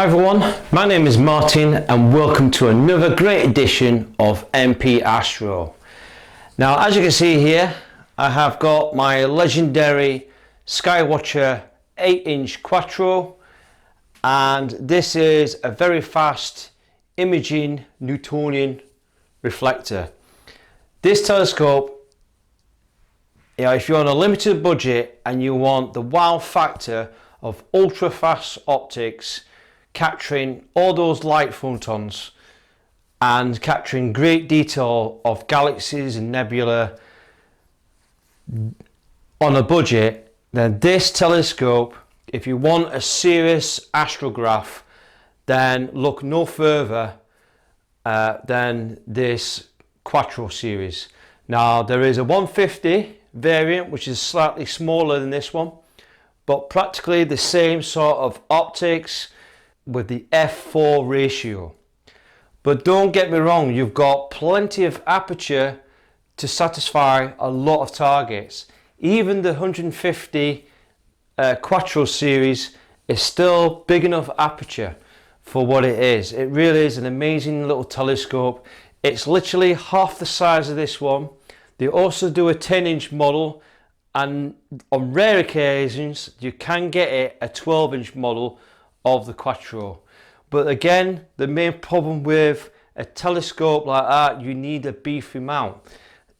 Hi everyone, my name is Martin and welcome to another great edition of MP Astro. Now as you can see here, I have got my legendary Skywatcher 8-inch Quattro, and this is a very fast imaging Newtonian reflector. This telescope, if you're on a limited budget and you want the wow factor of ultra fast optics, capturing all those light photons and capturing great detail of galaxies and nebula on a budget, then this telescope, if you want a serious astrograph, then look no further than this Quattro series. Now there is a 150 variant which is slightly smaller than this one, but practically the same sort of optics with the f4 ratio. But don't get me wrong, you've got plenty of aperture to satisfy a lot of targets. Even the 150 Quattro series is still big enough aperture for what it is. It really is an amazing little telescope. It's literally half the size of this one. They also do a 10-inch model, and on rare occasions you can get it a 12-inch model of the Quattro. But again, the main problem with a telescope like that, you need a beefy mount.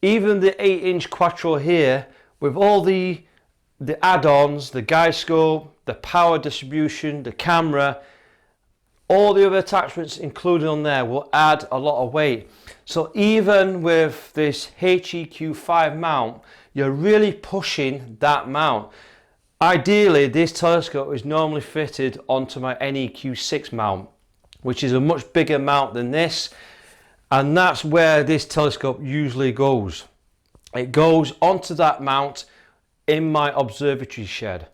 Even the 8-inch Quattro here, with all the add-ons, the guide scope, the power distribution, the camera, all the other attachments included on there will add a lot of weight. So even with this HEQ5 mount, you're really pushing that mount. Ideally, this telescope is normally fitted onto my NEQ6 mount, which is a much bigger mount than this, and that's where this telescope usually goes. It goes onto that mount in my observatory shed.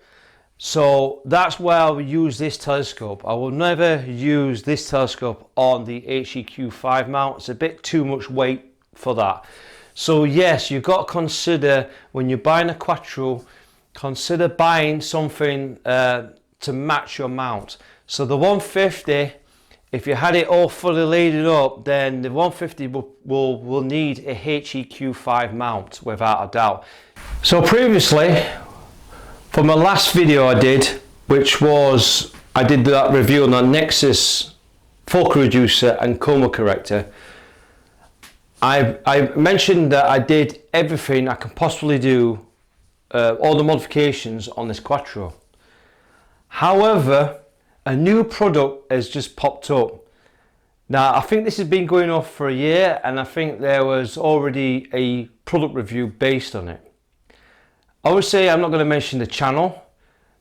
So that's where I will use this telescope. I will never use this telescope on the HEQ5 mount. It's a bit too much weight for that. So yes, you've got to consider, when you're buying a Quattro, consider buying something to match your mount. So the 150, if you had it all fully laden up, then the 150 will need a HEQ5 mount without a doubt. So previously, for my last video I did, which was, I did that review on the Nexus focal reducer and chroma corrector, I mentioned that I did everything I can possibly do, all the modifications on this Quattro. However, a new product has just popped up. Now I think this has been going off for a year, and I think there was already a product review based on it. I would say I'm not going to mention the channel,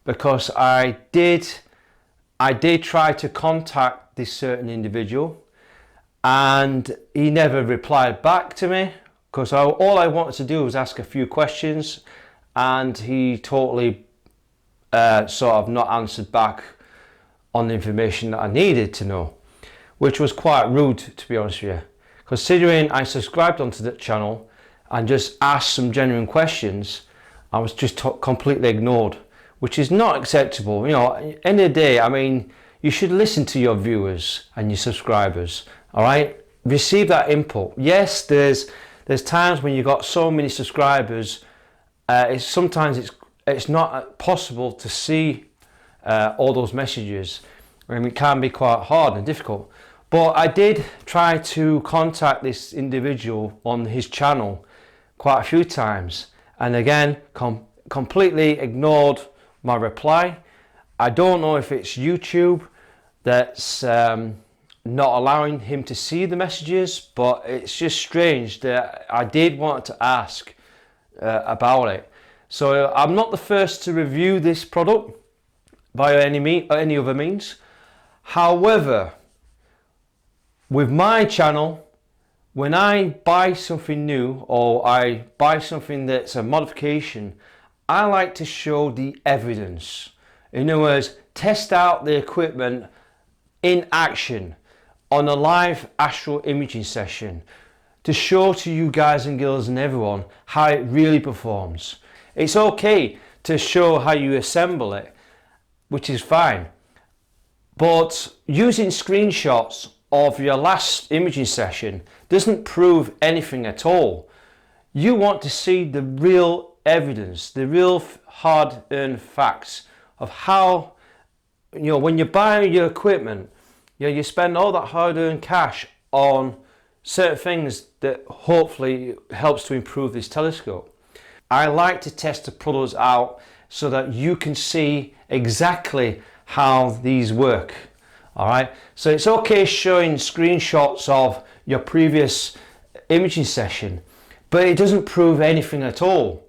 because I did try to contact this certain individual and he never replied back to me, because all I wanted to do was ask a few questions, and he totally sort of not answered back on the information that I needed to know, which was quite rude, to be honest with you, considering I subscribed onto the channel and just asked some genuine questions. I was just completely ignored, which is not acceptable. You know, end of the day, I mean, you should listen to your viewers and your subscribers, all right? Receive that input. Yes, there's times when you've got so many subscribers, sometimes it's not possible to see all those messages. I mean, it can be quite hard and difficult. But I did try to contact this individual on his channel quite a few times, and again, completely ignored my reply. I don't know if it's YouTube that's not allowing him to see the messages, but it's just strange that I did want to ask about it. So I'm not the first to review this product by any other means. However, with my channel, when I buy something new or I buy something that's a modification, I like to show the evidence. In other words, test out the equipment in action on a live astro imaging session to show to you guys and girls and everyone how it really performs. It's okay to show how you assemble it, which is fine, But using screenshots of your last imaging session doesn't prove anything at all. You want to see the real evidence, the real hard-earned facts of how, when you buy your equipment, you spend all that hard-earned cash on certain things that hopefully helps to improve this telescope. I like to test the products out so that you can see exactly how these work. All right, so it's okay showing screenshots of your previous imaging session, but it doesn't prove anything at all.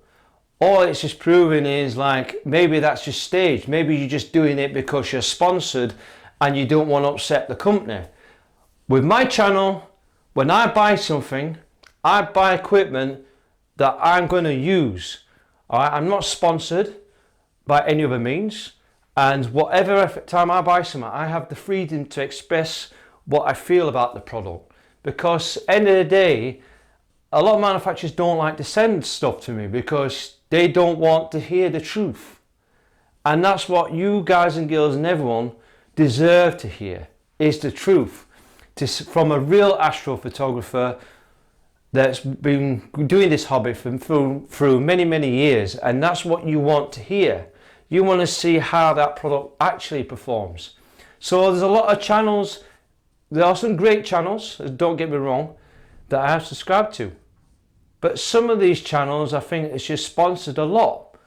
All it's just proving is like, maybe that's just staged. Maybe you're just doing it because you're sponsored and you don't want to upset the company. With my channel, when I buy something, I buy equipment that I'm going to use. All right, I'm not sponsored by any other means. And whatever time I buy something, I have the freedom to express what I feel about the product. Because at the end of the day, a lot of manufacturers don't like to send stuff to me because they don't want to hear the truth. And that's what you guys and girls and everyone deserve to hear, is the truth. From a real astrophotographer that's been doing this hobby through many, many years. And that's what you want to hear. You want to see how that product actually performs. So there's a lot of channels, there are some great channels, don't get me wrong, that I have subscribed to. But some of these channels, I think it's just sponsored a lot.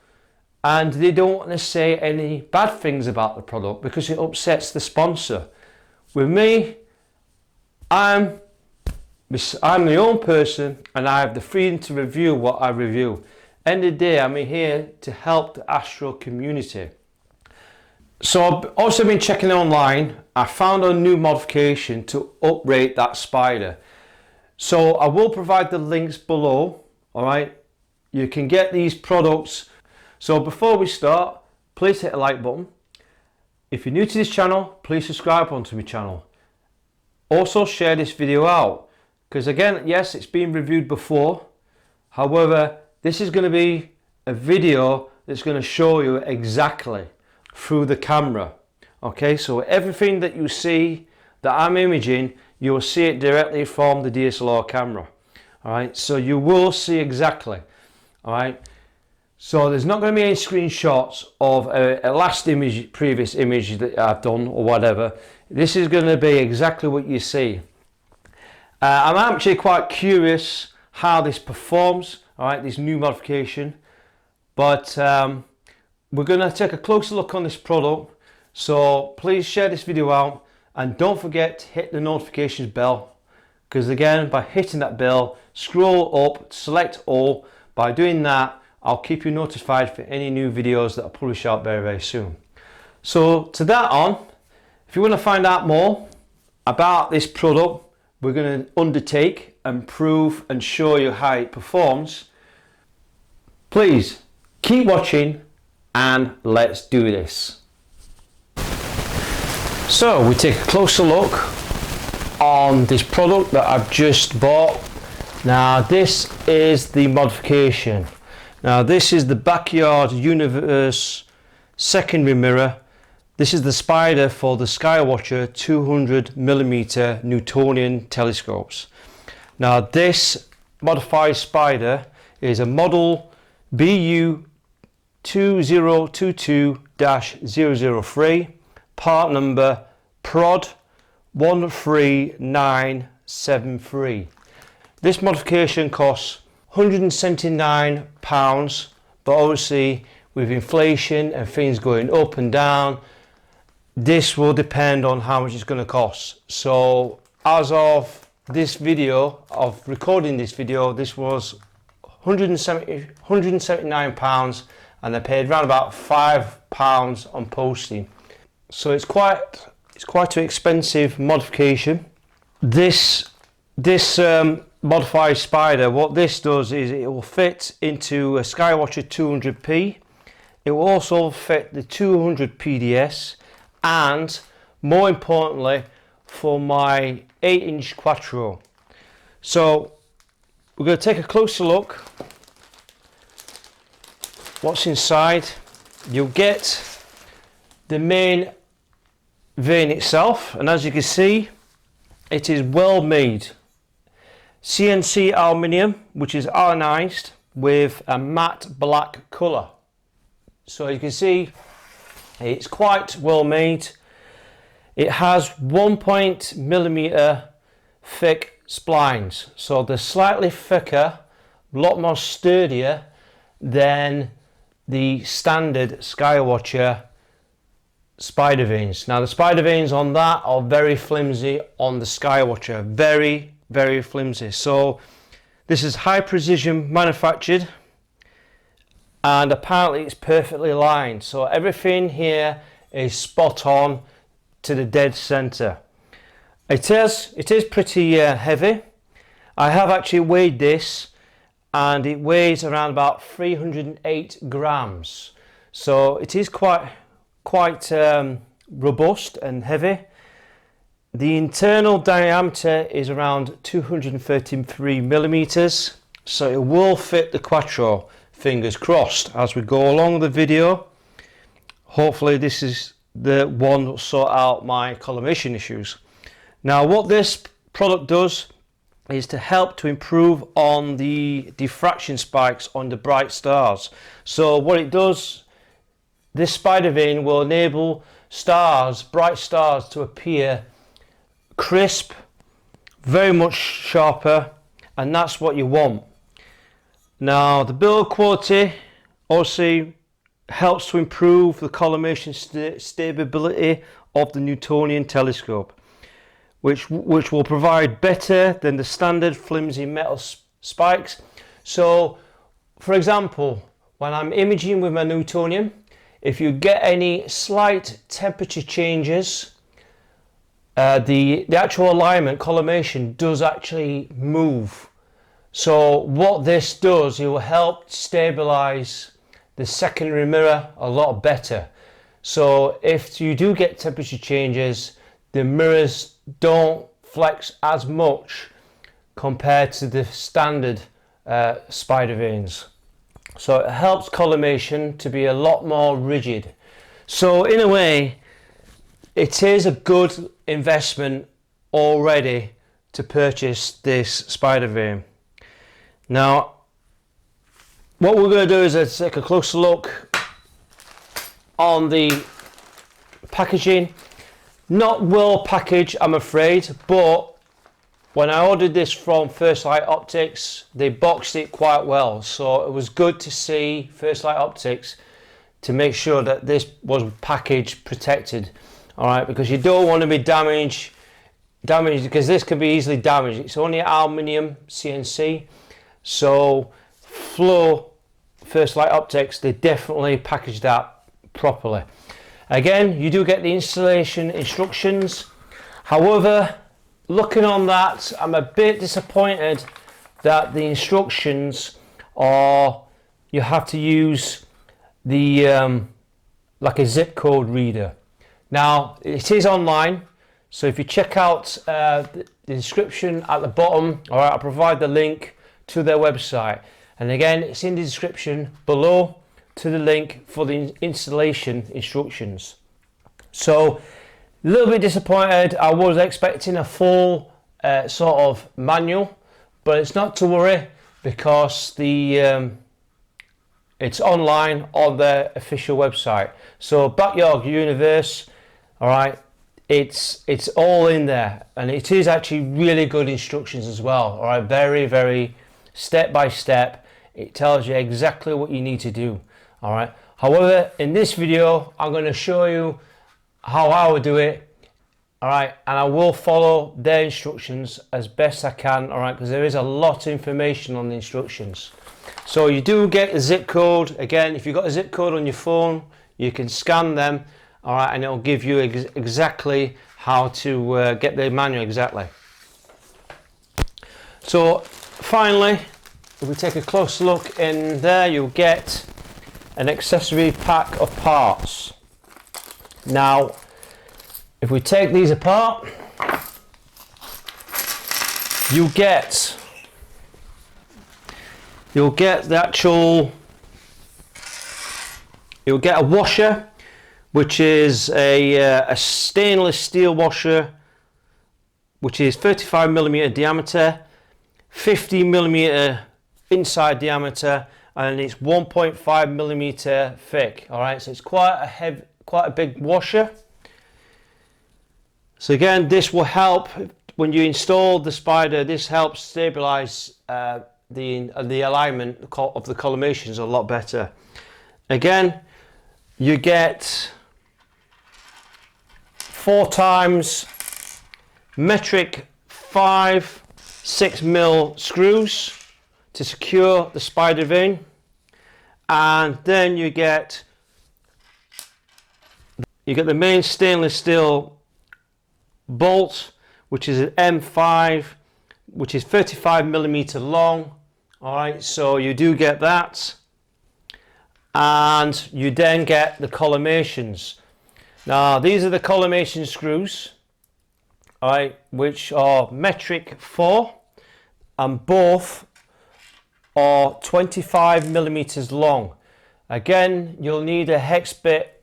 And they don't want to say any bad things about the product because it upsets the sponsor. With me, I'm my own person and I have the freedom to review what I review. End of the day, I'm here to help the astro community. So I've also been checking online. I found a new modification to uprate that spider. So I will provide the links below. All right, you can get these products. So before we start, please hit the like button. If you're new to this channel, please subscribe onto my channel. Also share this video out, because again, yes, it's been reviewed before. However, this is going to be a video that's going to show you exactly through the camera. Okay, so everything that you see that I'm imaging, you will see it directly from the DSLR camera. All right, so you will see exactly. All right, so there's not going to be any screenshots of a last image, previous image that I've done or whatever. This is going to be exactly what you see. I'm actually quite curious how this performs. All right, this new modification, but we're going to take a closer look on this product. So please share this video out and don't forget to hit the notifications bell, because again, by hitting that bell, scroll up, select all. By doing that, I'll keep you notified for any new videos that I publish out very, very soon. So to that on, if you want to find out more about this product we're going to undertake and prove and show you how it performs, please keep watching and let's do this. So we take a closer look on this product that I've just bought. Now this is the modification. Now this is the Backyard Universe secondary mirror. This is the spider for the Skywatcher 200mm Newtonian telescopes. Now this modified spider is a model BU 2022-003, part number prod 13973. This modification costs £179, but obviously with inflation and things going up and down, this will depend on how much it's going to cost. So as of this video, of recording this video, this was £179, and I paid around about £5 on posting. So it's quite an expensive modification. This modified spider, what this does is it will fit into a Skywatcher 200p. It will also fit the 200 PDS, and more importantly for my 8-inch Quattro. So we're going to take a closer look what's inside. You'll get the main vane itself, and as you can see, it is well made. CNC aluminium, which is ionized with a matte black colour. So you can see it's quite well made. It has 1.0mm thick splines, so they're slightly thicker, a lot more sturdier than the standard Skywatcher spider vanes. Now the spider vanes on that are very flimsy on the Skywatcher, very flimsy. So this is high precision manufactured, and apparently it's perfectly lined, so everything here is spot on to the dead center. It is pretty heavy. I have actually weighed this, and it weighs around about 308 grams, so it is quite robust and heavy. The internal diameter is around 233 millimeters, so it will fit the Quattro, fingers crossed, as we go along the video. Hopefully this is the one that will sort out my collimation issues. Now what this product does is to help to improve on the diffraction spikes on the bright stars. So what it does, this spider vane will enable bright stars to appear crisp, very much sharper, and that's what you want. Now the build quality also helps to improve the collimation stability of the Newtonian telescope, which will provide better than the standard flimsy metal spikes. So for example, when I'm imaging with my Newtonian, if you get any slight temperature changes, the actual alignment, collimation, does actually move. So what this does, it will help stabilize the secondary mirror a lot better. So if you do get temperature changes, the mirrors don't flex as much compared to the standard spider vanes. So it helps collimation to be a lot more rigid. So in a way, it is a good investment already to purchase this spider vane. Now what we're going to do is take a closer look on the packaging. Not well packaged, I'm afraid, but when I ordered this from First Light Optics, they boxed it quite well, so it was good to see First Light Optics to make sure that this was packaged protected. Alright, because you don't want to be damaged because this can be easily damaged. It's only aluminium CNC, so Flow First Light Optics, they definitely packaged that properly. Again, you do get the installation instructions. However, looking on that, I'm a bit disappointed that the instructions are, you have to use the like a zip code reader. Now it is online, so if you check out the description at the bottom, all right, I'll provide the link to their website, and again it's in the description below to the link for the installation instructions. So a little bit disappointed. I was expecting a full sort of manual, but it's not to worry because the it's online on their official website. So Backyard Universe, all right, it's all in there, and it is actually really good instructions as well. All right, very step by step. It tells you exactly what you need to do. All right. However, in this video, I'm going to show you how I would do it. All right, and I will follow their instructions as best I can. All right, because there is a lot of information on the instructions. So you do get the zip code. Again, if you've got a zip code on your phone, you can scan them. All right, and it'll give you exactly how to get the manual exactly. So finally, if we take a close look in there, you'll get an accessory pack of parts. Now, if we take these apart, you'll get the actual, you'll get a washer which is a stainless steel washer, which is 35mm diameter, 50mm inside diameter, and it's 1.5mm thick. All right, so it's quite a big washer. So again, this will help when you install the spider. This helps stabilize the alignment of the collimations a lot better. Again, you get 4 times metric 5/6mm screws to secure the spider vane, and then you get the main stainless steel bolt, which is an M5, which is 35mm long. All right, so you do get that, and you then get the collimations. Now these are the collimation screws, all right, which are metric 4, and both are 25mm long. Again, you'll need a hex bit.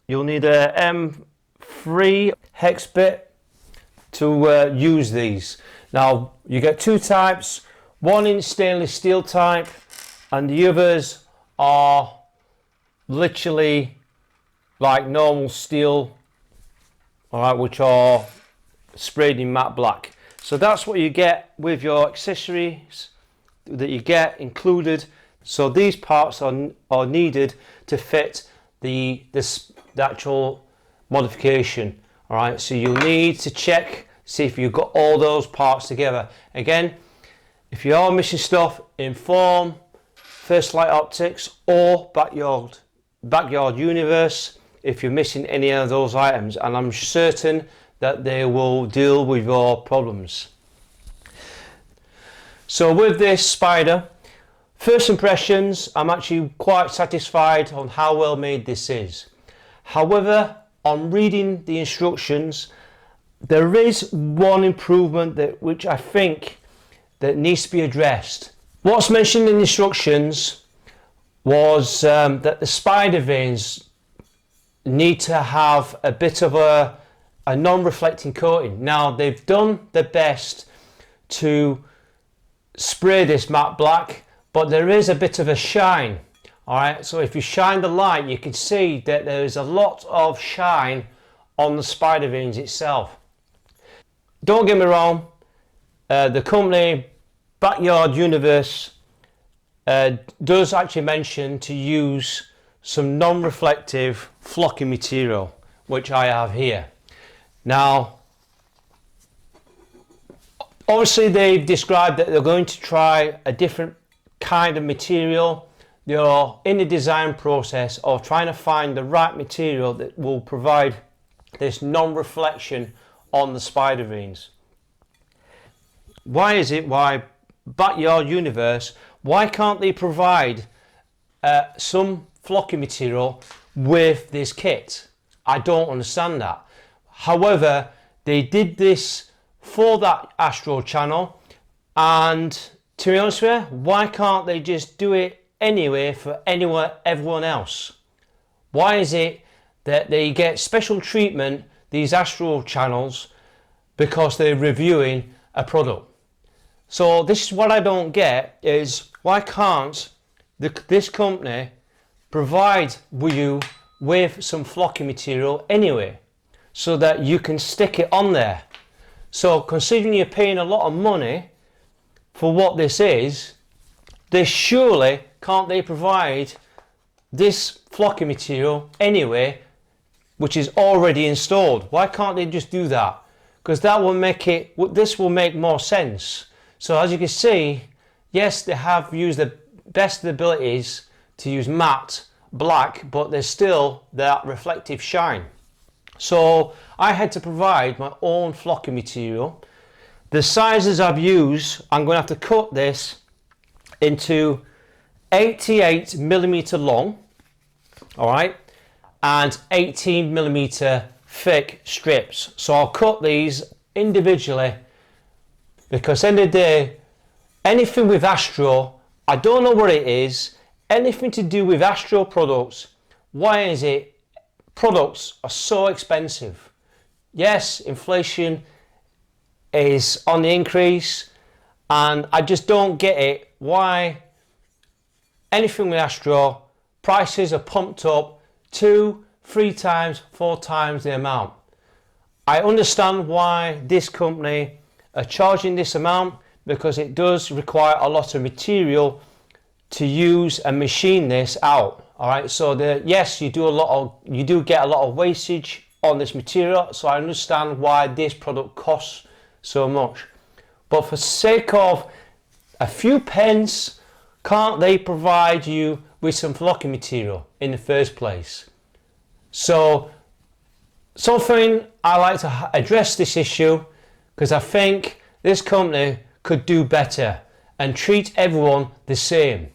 You'll need a M3 hex bit to use these. Now you get 2 types, one in stainless steel type, and the others are literally like normal steel, all right, which are sprayed in matte black. So that's what you get with your accessories that you get included. So these parts are needed to fit the actual modification. All right, so you'll need to check, see if you've got all those parts together. Again, if you are missing stuff, inform First Light Optics or Backyard Universe if you're missing any of those items, and I'm certain that they will deal with your problems. So with this spider, first impressions, I'm actually quite satisfied on how well made this is. However, on reading the instructions, there is one improvement which I think that needs to be addressed. What's mentioned in the instructions was that the spider vanes need to have a bit of a non-reflecting coating. Now they've done their best to spray this matte black, but there is a bit of a shine. All right, so if you shine the light, you can see that there is a lot of shine on the spider vanes itself. Don't get me wrong, the company Backyard Universe does actually mention to use some non-reflective flocky material, which I have here. Now, obviously they've described that they're going to try a different kind of material. They are in the design process of trying to find the right material that will provide this non-reflection on the spider vanes. Why Backyard Universe, why can't they provide some flocky material with this kit? I don't understand that. However, they did this for that Astro channel, and to be honest with you, why can't they just do it anyway for everyone else? Why is it that they get special treatment, these Astro channels, because they're reviewing a product? So this is what I don't get, is why can't this company provide you with some flocky material anyway, so that you can stick it on there? So considering you're paying a lot of money for what this is, they surely can't they provide this flocky material anyway, which is already installed? Why can't they just do that? Because that will make this will make more sense. So as you can see, yes, they have used the best of the abilities to use matte black, but there's still that reflective shine. So I had to provide my own flocky material. The sizes I've used, I'm going to have to cut this into 88mm long, all right, and 18mm thick strips. So I'll cut these individually, because at the end of the day, anything with Astro, I don't know what it is, anything to do with Astro products, why is it products are so expensive. Yes, inflation is on the increase, and I just don't get it why anything with Astro prices are pumped up 2, 3 times, 4 times the amount. I understand why this company are charging this amount, because it does require a lot of material to use and machine this out. All right, so yes, you do get a lot of wastage on this material, so I understand why this product costs so much. But for sake of a few pence, can't they provide you with some flocking material in the first place? So something I like to address this issue, because I think this company could do better and treat everyone the same.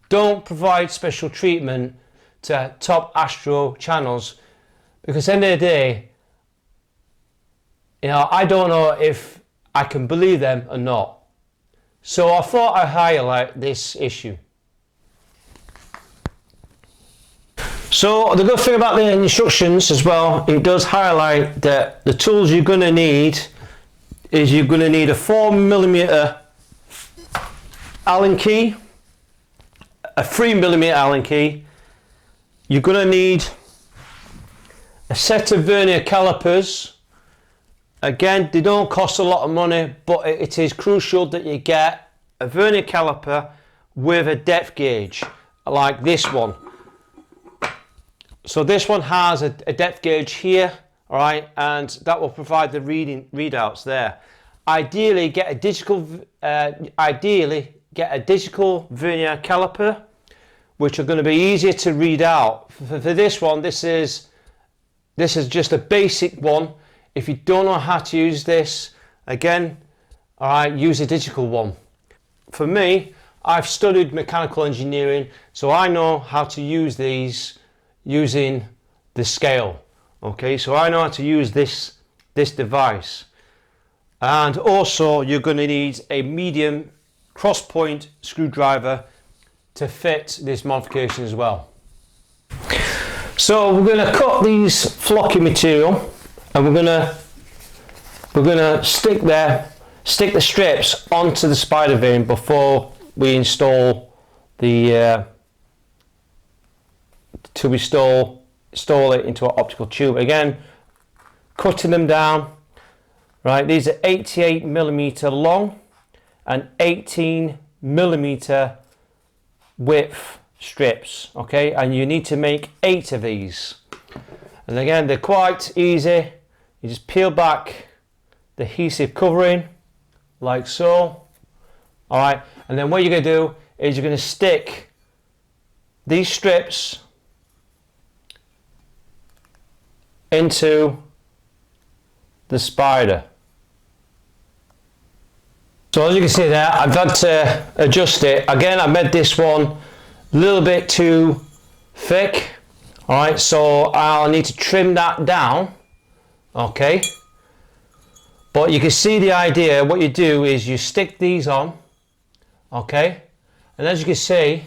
Don't provide special treatment to top Astro channels, because at the end of the day, I don't know if I can believe them or not. So I thought I'd highlight this issue. So the good thing about the instructions as well, it does highlight that the tools you're going to need is you're going to need a 4mm Allen key, a 3mm Allen key. You're going to need a set of vernier calipers. Again, they don't cost a lot of money, but it is crucial that you get a vernier caliper with a depth gauge like this one. So this one has a depth gauge here, all right, and that will provide the readouts there. Ideally, get a digital vernier caliper, which are going to be easier to read out. For this one, this is just a basic one. If you don't know how to use this, again, all right, use a digital one. For me, I've studied mechanical engineering, so I know how to use these using the scale. Okay, so I know how to use this device. And also, you're going to need a medium cross-point screwdriver to fit this modification as well. So we're going to cut these flocking material, and we're going to stick the strips onto the spider vane before we install the install it into an optical tube. Again, cutting them down. Right, these are 88mm long and 18mm width strips. Okay, and you need to make 8 of these. And again, they're quite easy. You just peel back the adhesive covering like so. All right, and then what you're going to do is you're going to stick these strips into the spider. So as you can see there, I've had to adjust it. Again, I made this one a little bit too thick. All right, so I'll need to trim that down. Okay, but you can see the idea. What you do is you stick these on. Okay, and as you can see,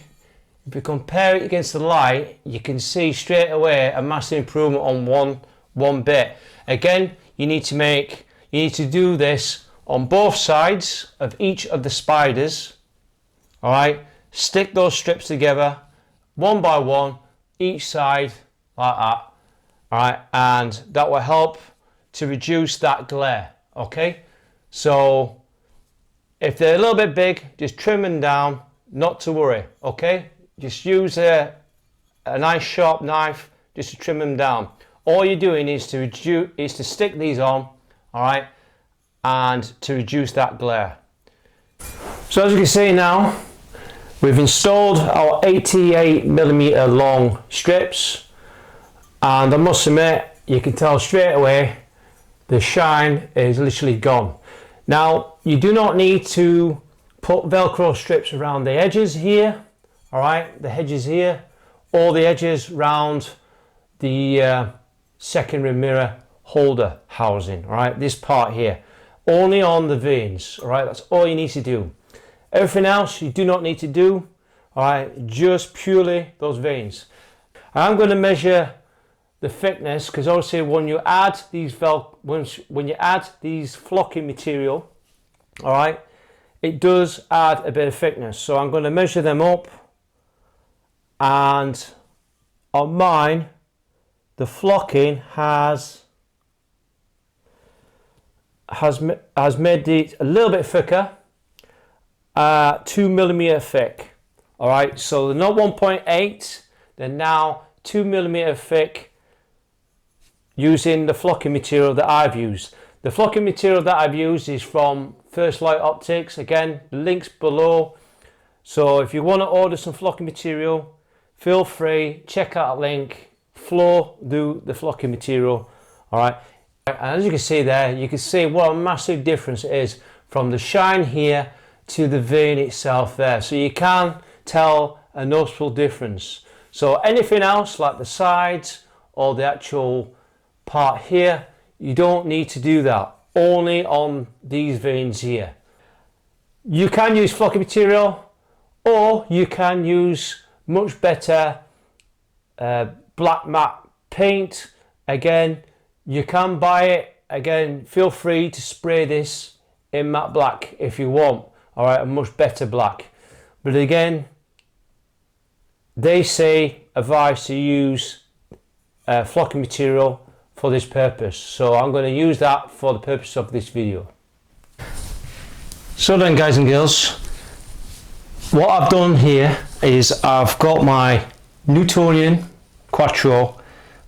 if you compare it against the light, you can see straight away a massive improvement on one bit. Again, you need to do this on both sides of each of the spiders. All right, stick those strips together one by one, each side like that. All right, and that will help to reduce that glare. Okay, so if they're a little bit big, just trim them down, not to worry. Okay, just use a nice sharp knife just to trim them down. All you're doing is to stick these on, all right, and to reduce that glare. So as you can see now, we've installed our 88mm long strips, and I must admit, you can tell straight away the shine is literally gone. Now, you do not need to put Velcro strips around the edges here, all right, the edges here, or the edges around the secondary mirror holder housing, all right, this part here, only on the vanes. All right, that's all you need to do. Everything else you do not need to do. All right, just purely those vanes. I'm going to measure the thickness, because obviously when you add these when you add these flocking material, all right, it does add a bit of thickness. So I'm going to measure them up, and on mine the flocking has made it a little bit thicker, 2 millimeter thick. All right, so they're not 1.8, they're now 2 millimeter thick, using the flocking material that I've used. The flocking material that I've used is from First Light Optics. Again, the link's below. So if you want to order some flocking material, feel free, check out a link, flow through the flocking material. All right, and as you can see there, you can see what a massive difference it is from the shine here to the vein itself there. So you can tell a noticeable difference. So anything else like the sides or the actual part here, you don't need to do that, only on these veins here. You can use flocking material, or you can use much better black matte paint. Again, you can buy it. Again, feel free to spray this in matte black if you want, all right, a much better black. But again, they say advise to use flocking material for this purpose, so I'm going to use that for the purpose of this video. So then, guys and girls, what I've done here is I've got my Newtonian Quattro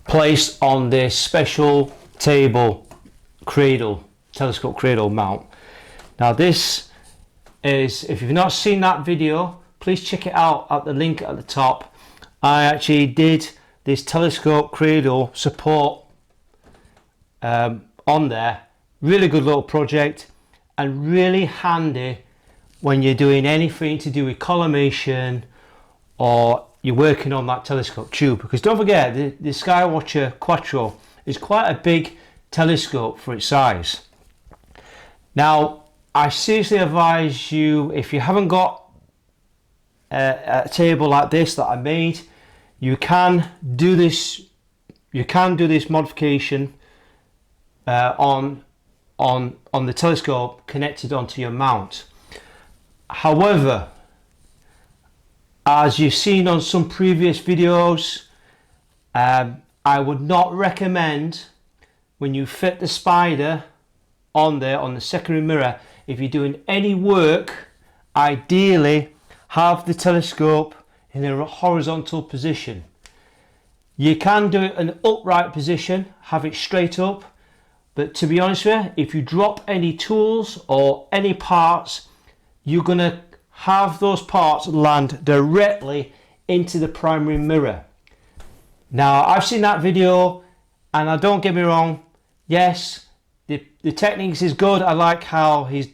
placed on this special table cradle, telescope cradle mount. Now this is, if you've not seen that video, please check it out at the link at the top. I actually did this telescope cradle support on there. Really good little project, and really handy when you're doing anything to do with collimation or you're working on that telescope tube, because don't forget the Skywatcher Quattro is quite a big telescope for its size. Now I seriously advise you, if you haven't got a table like this that I made, you can do this modification on the telescope connected onto your mount. However, as you've seen on some previous videos, I would not recommend, when you fit the spider on there on the secondary mirror, if you're doing any work, ideally have the telescope in a horizontal position. You can do it in an upright position, have it straight up, but to be honest with you, if you drop any tools or any parts, you're going to have those parts land directly into the primary mirror. Now I've seen that video, and don't get me wrong, yes, the techniques is good. I like how he's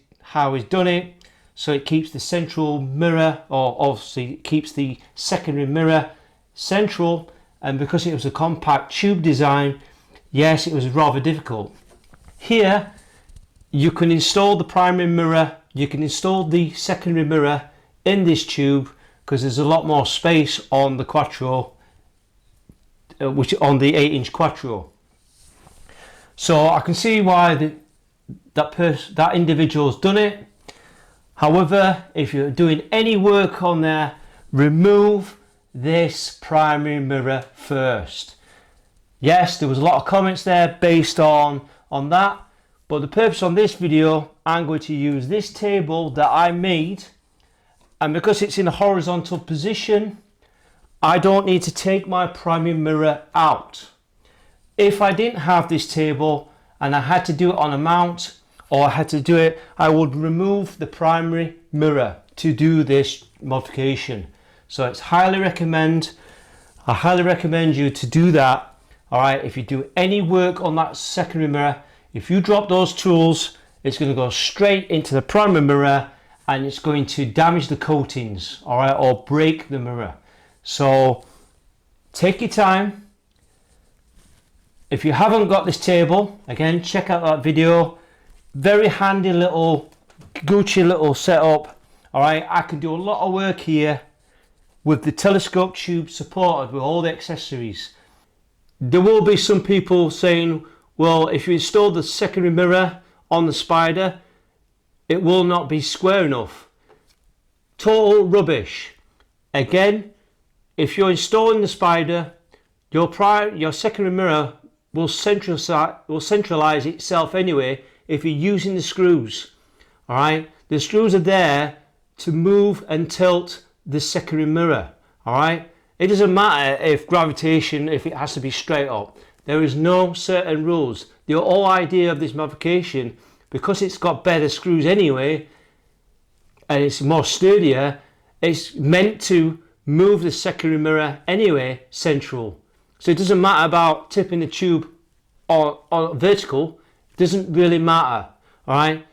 done it, so it keeps the central mirror, or obviously it keeps the secondary mirror central, and because it was a compact tube design, yes, it was rather difficult. Here you can install the primary mirror, you can install the secondary mirror in this tube, because there's a lot more space on the Quattro, which on the 8-inch Quattro. So I can see why that individual's done it. However, if you're doing any work on there, remove this primary mirror first. Yes, there was a lot of comments there based on that, but the purpose on this video, I'm going to use this table that I made, and because it's in a horizontal position, I don't need to take my primary mirror out. If I didn't have this table and I had to do it on a mount, or I had to do it, I would remove the primary mirror to do this modification. So it's I highly recommend you to do that. All right, if you do any work on that secondary mirror, if you drop those tools, it's going to go straight into the primary mirror, and it's going to damage the coatings, all right, or break the mirror. So take your time. If you haven't got this table, again, check out that video. Very handy little Gucci little setup. All right, I can do a lot of work here with the telescope tube supported with all the accessories. there will be some people saying, well, if you install the secondary mirror on the Spider, it will not be square enough. Total rubbish. Again, if you're installing the Spider, your secondary mirror will centralize itself anyway if you're using the screws. Alright, the screws are there to move and tilt the secondary mirror. Alright, it doesn't matter if gravitation, if it has to be straight up. There is no certain rules. The whole idea of this modification, because it's got better screws anyway and it's more sturdier, it's meant to move the secondary mirror anyway central. So it doesn't matter about tipping the tube or vertical. It doesn't really matter. Alright,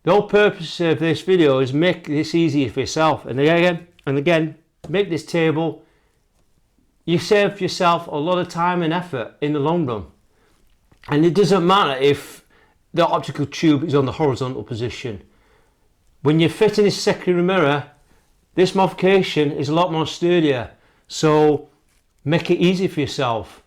the whole purpose of this video is make this easier for yourself, and again make this table. You save yourself a lot of time and effort in the long run, and it doesn't matter if the optical tube is on the horizontal position. When you're fitting this secondary mirror, this modification is a lot more sturdier, so make it easy for yourself.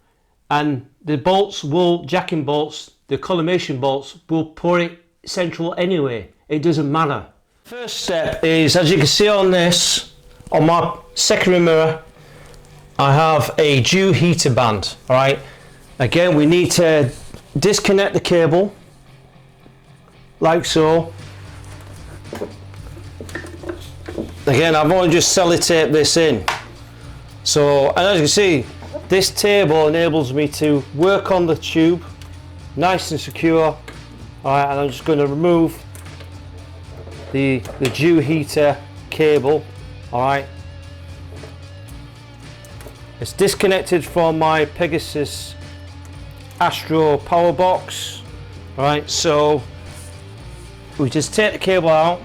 And the bolts will, jacking bolts, the collimation bolts will put it central anyway. It doesn't matter. First step is, as you can see on this, on my secondary mirror, I have a dew heater band. Alright, again we need to disconnect the cable like so. Again, I've only just sellotaped this in. So, and as you can see, this table enables me to work on the tube nice and secure. Alright, and I'm just going to remove the dew heater cable. Alright, it's disconnected from my Pegasus Astro power box. Alright, so we just take the cable out.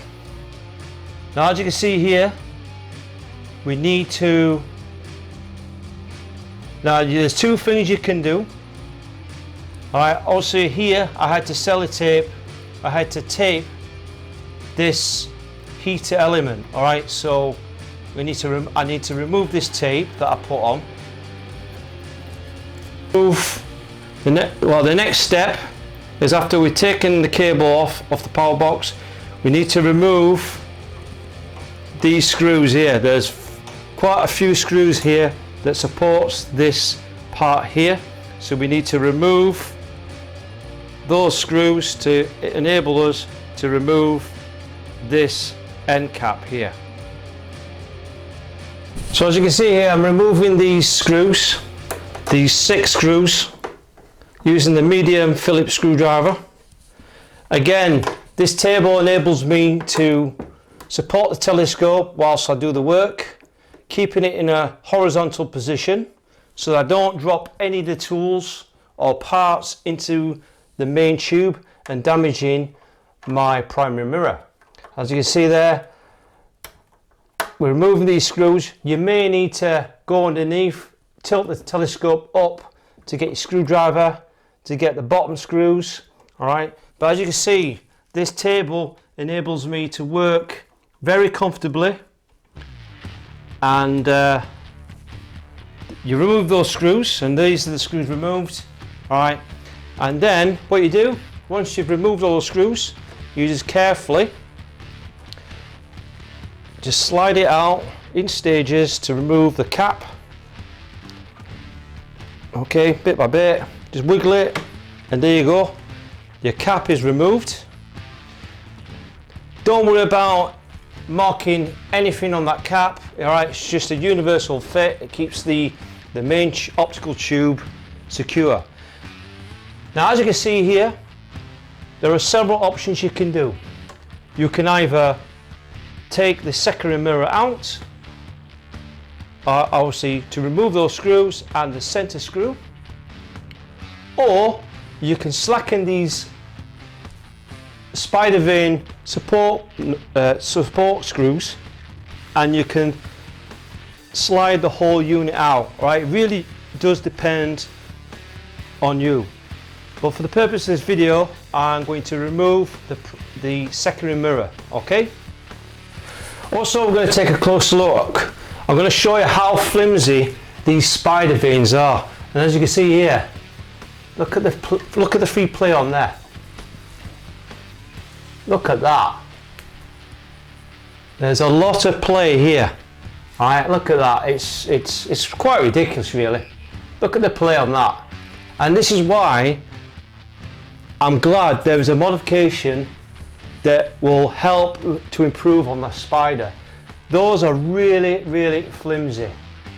Now, as you can see here, we need to, now there's two things you can do. Alright, also here I had to sellotape, I had to tape this heater element. Alright, so we need to I need to remove this tape that I put on. The next step is, after we've taken the cable off the power box, we need to remove these screws here. There's quite a few screws here that supports this part here, so we need to remove those screws to enable us to remove this end cap here. So as you can see here, I'm removing these screws, these 6 screws, using the medium Phillips screwdriver. Again, this table enables me to support the telescope whilst I do the work, keeping it in a horizontal position so that I don't drop any of the tools or parts into the main tube and damaging my primary mirror. As you can see there, we're removing these screws. You may need to go underneath, tilt the telescope up to get your screwdriver to get the bottom screws. Alright, but as you can see, this table enables me to work very comfortably, and you remove those screws, and these are the screws removed. Alright, and then what you do, once you've removed all the screws, you just carefully just slide it out in stages to remove the cap. Okay, bit by bit, just wiggle it, and there you go, your cap is removed. Don't worry about marking anything on that cap. Alright, it's just a universal fit. It keeps the main optical tube secure. Now, as you can see here, there are several options you can do. You can either take the secondary mirror out, obviously to remove those screws and the center screw, or you can slacken these spider vane support screws, and you can slide the whole unit out. Right, it really does depend on you, but for the purpose of this video, I'm going to remove the secondary mirror. Okay, also we're going to take a closer look. I'm going to show you how flimsy these spider vanes are. And as you can see here, look at the free play on there. Look at that. There's a lot of play here. Alright, look at that. It's quite ridiculous really. Look at the play on that. And this is why I'm glad there is a modification that will help to improve on the Spider. Those are really, really flimsy.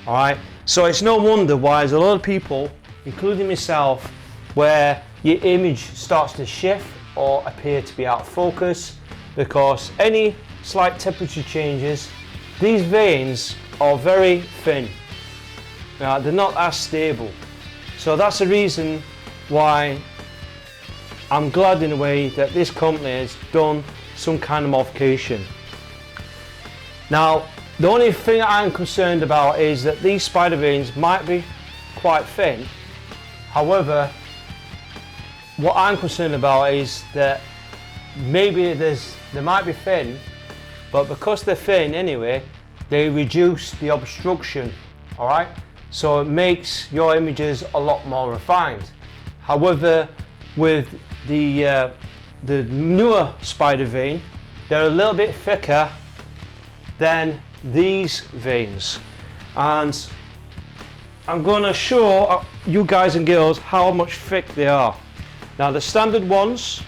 Alright, so it's no wonder why there's a lot of people, including myself, where your image starts to shift or appear to be out of focus because any slight temperature changes, these veins are very thin. They're not as stable. So that's the reason why I'm glad in a way that this company has done some kind of modification. Now, the only thing I'm concerned about is that these spider veins might be quite thin. However, what I'm concerned about is that maybe they might be thin, but because they're thin anyway, they reduce the obstruction, alright? So it makes your images a lot more refined. However, with the newer spider vein, they're a little bit thicker than these veins. And I'm going to show you guys and girls how much thick they are. Now the standard ones,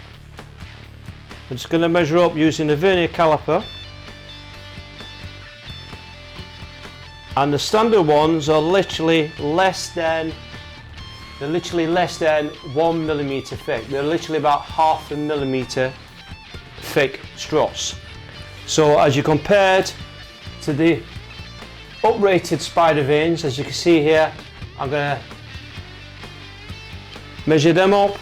I'm just going to measure up using the vernier caliper. And the standard ones are literally less than 1 millimeter thick. They're literally about 0.5 millimeter thick struts. So as you compared to the uprated spider veins, as you can see here, I'm going to measure them up,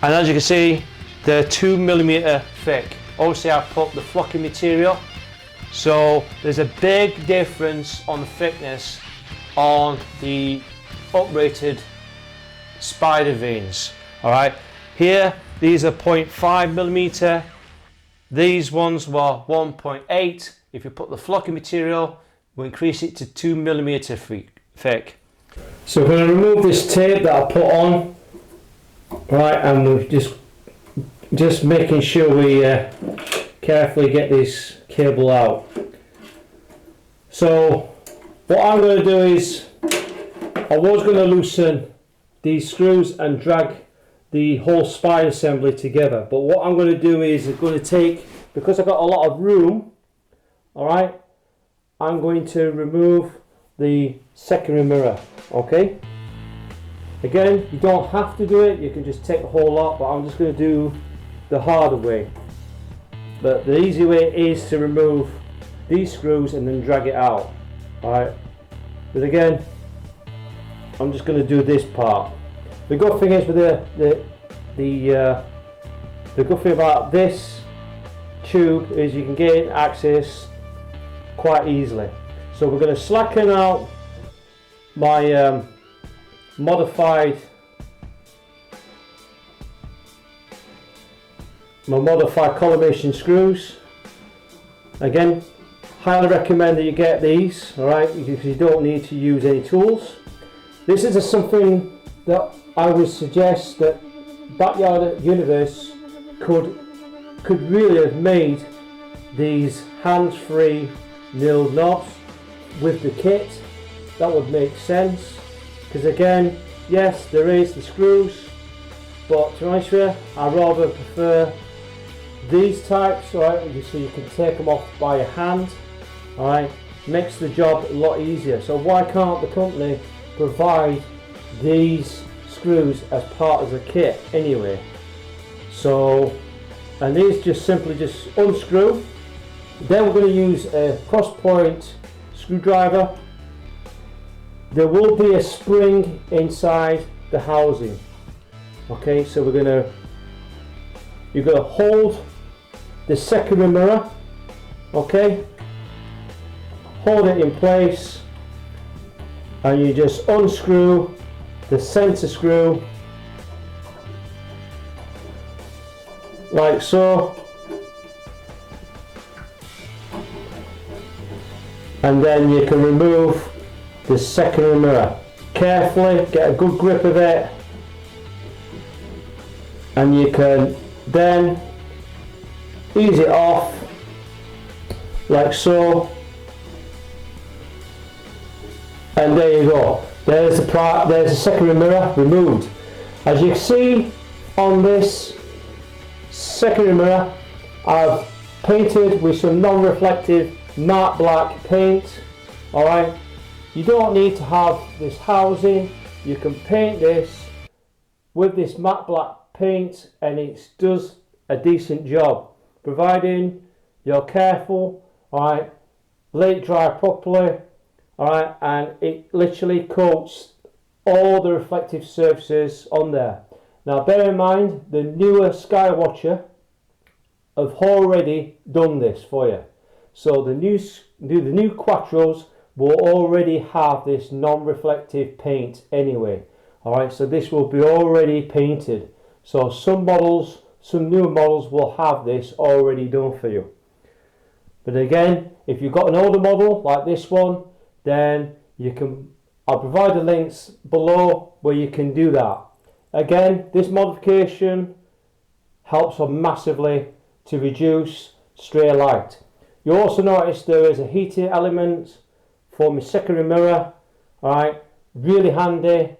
and as you can see, they're 2 millimeter thick. Obviously I've put the flocking material, so there's a big difference on the thickness on the uprated spider veins. Alright, here these are 0.5 millimeter, these ones were 1.8. If you put the flocking material, we'll increase it to 2 millimeter thick. So we're going to remove this tape that I put on, right, and we're just making sure we carefully get this cable out. So what I'm going to do is, I was going to loosen these screws and drag the whole spine assembly together, but what I'm going to do is I'm going to take, because I've got a lot of room, alright, I'm going to remove the secondary mirror. Okay, again, you don't have to do it, you can just take the whole lot, but I'm just going to do the harder way. But the easy way is to remove these screws and then drag it out. Alright, but again, I'm just going to do this part. The good thing is with the good thing about this tube is you can gain access quite easily. So we're going to slacken out my modified collimation screws. Again, highly recommend that you get these, alright, because you don't need to use any tools. This is something that I would suggest that Backyard Universe could really have made these hands-free nailed knobs with the kit. That would make sense, because again, yes, there is the screws, but to be honest with you, I rather prefer these types, alright, so you can take them off by your hand, alright, makes the job a lot easier. So why can't the company provide these screws as part of the kit anyway? So, and these just simply just unscrew. Then we're going to use a cross point screwdriver. There will be a spring inside the housing. Okay, so you're going to hold the secondary mirror, okay, hold it in place, and you just unscrew the center screw like so, and then you can remove the secondary mirror carefully, get a good grip of it, and you can then ease it off like so, and there you go. There's the secondary mirror removed. As you can see on this secondary mirror, I've painted with some non-reflective matte black paint. Alright, you don't need to have this housing, you can paint this with this matte black paint and it does a decent job, providing you're careful. Alright, let it dry properly. Alright, and it literally coats all the reflective surfaces on there. Now bear in mind, the newer Skywatcher have already done this for you. So the new Quattros will already have this non-reflective paint anyway. Alright, so this will be already painted. So some newer models will have this already done for you. But again, if you've got an older model like this one, then I'll provide the links below where you can do that. Again, this modification helps massively to reduce stray light. You also notice there is a heating element for my secondary mirror. Alright, really handy.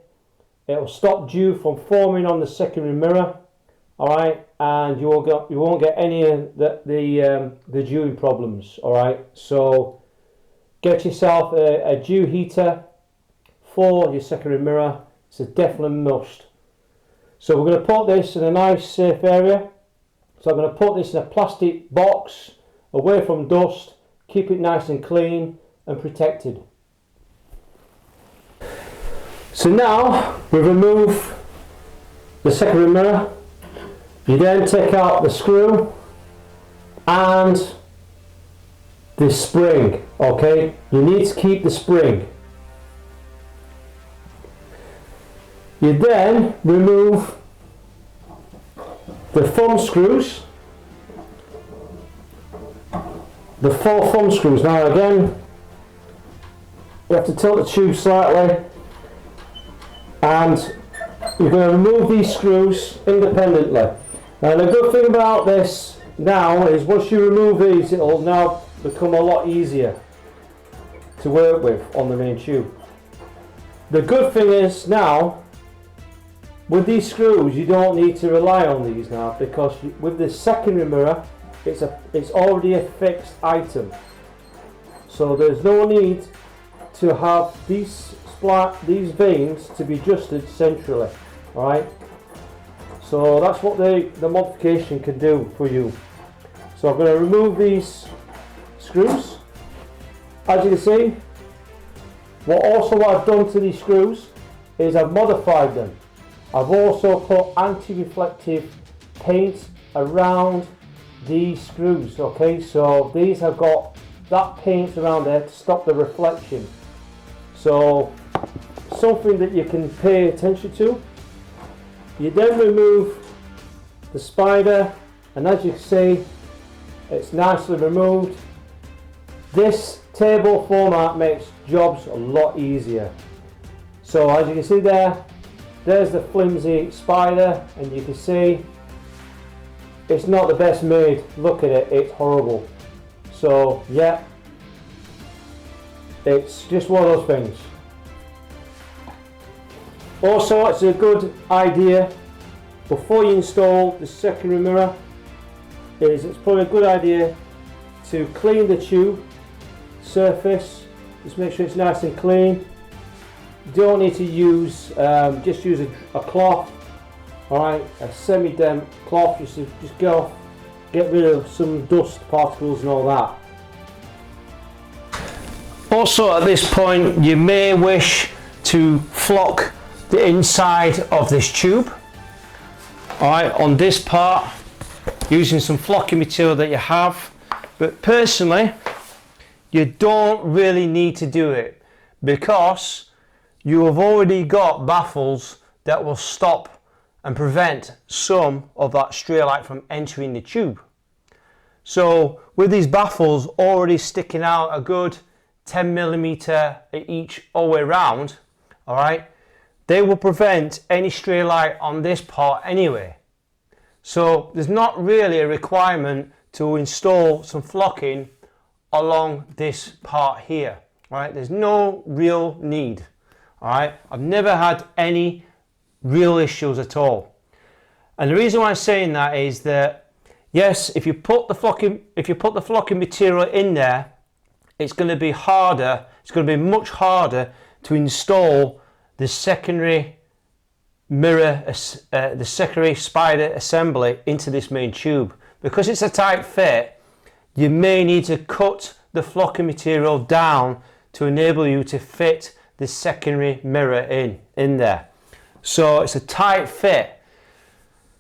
It will stop dew from forming on the secondary mirror. Alright, and you won't get any of the dewing problems. Alright, so get yourself a dew heater for your secondary mirror. It's a definite must. So we're going to put this in a nice safe area. So I'm going to put this in a plastic box away from dust, keep it nice and clean and protected. So now we remove the secondary mirror. You then take out the screw and the spring. Okay, you need to keep the spring. You then remove the thumb screws, the 4 thumb screws. Now again, you have to tilt the tube slightly, and you're going to remove these screws independently. And the good thing about this now is once you remove these, it will now become a lot easier to work with on the main tube. The good thing is now, with these screws, you don't need to rely on these now, because with the secondary mirror, it's already a fixed item. So there's no need to have these vanes to be adjusted centrally. Alright, so that's what the modification can do for you. So I'm going to remove these screws. As you can see, what I've done to these screws is I've modified them. I've also put anti-reflective paint around these screws. Okay, so these have got that paint around there to stop the reflection. So something that you can pay attention to. You then remove the spider, and as you can see, it's nicely removed. This table format makes jobs a lot easier. So as you can see there's the flimsy spider, and you can see it's not the best made. Look at it, it's horrible. So yeah, it's just one of those things. Also, it's a good idea before you install the secondary mirror, it's probably a good idea to clean the tube surface. Just make sure it's nice and clean. You don't need to use, just use a cloth, alright, a semi-damp cloth, just get rid of some dust particles and all that. Also at this point, you may wish to flock the inside of this tube, alright, on this part, using some flocking material that you have. But personally, you don't really need to do it, because you have already got baffles that will stop and prevent some of that stray light from entering the tube. So with these baffles already sticking out a good 10mm each all the way around, all right, they will prevent any stray light on this part anyway. So there's not really a requirement to install some flocking along this part here, all right? There's no real need, all right? I've never had any real issues at all. And the reason why I'm saying that is that, yes, if you put the flocking material in there, it's going to be harder, it's going to be much harder to install the secondary mirror, the secondary spider assembly into this main tube. Because it's a tight fit, you may need to cut the flocking material down to enable you to fit the secondary mirror in there. So it's a tight fit.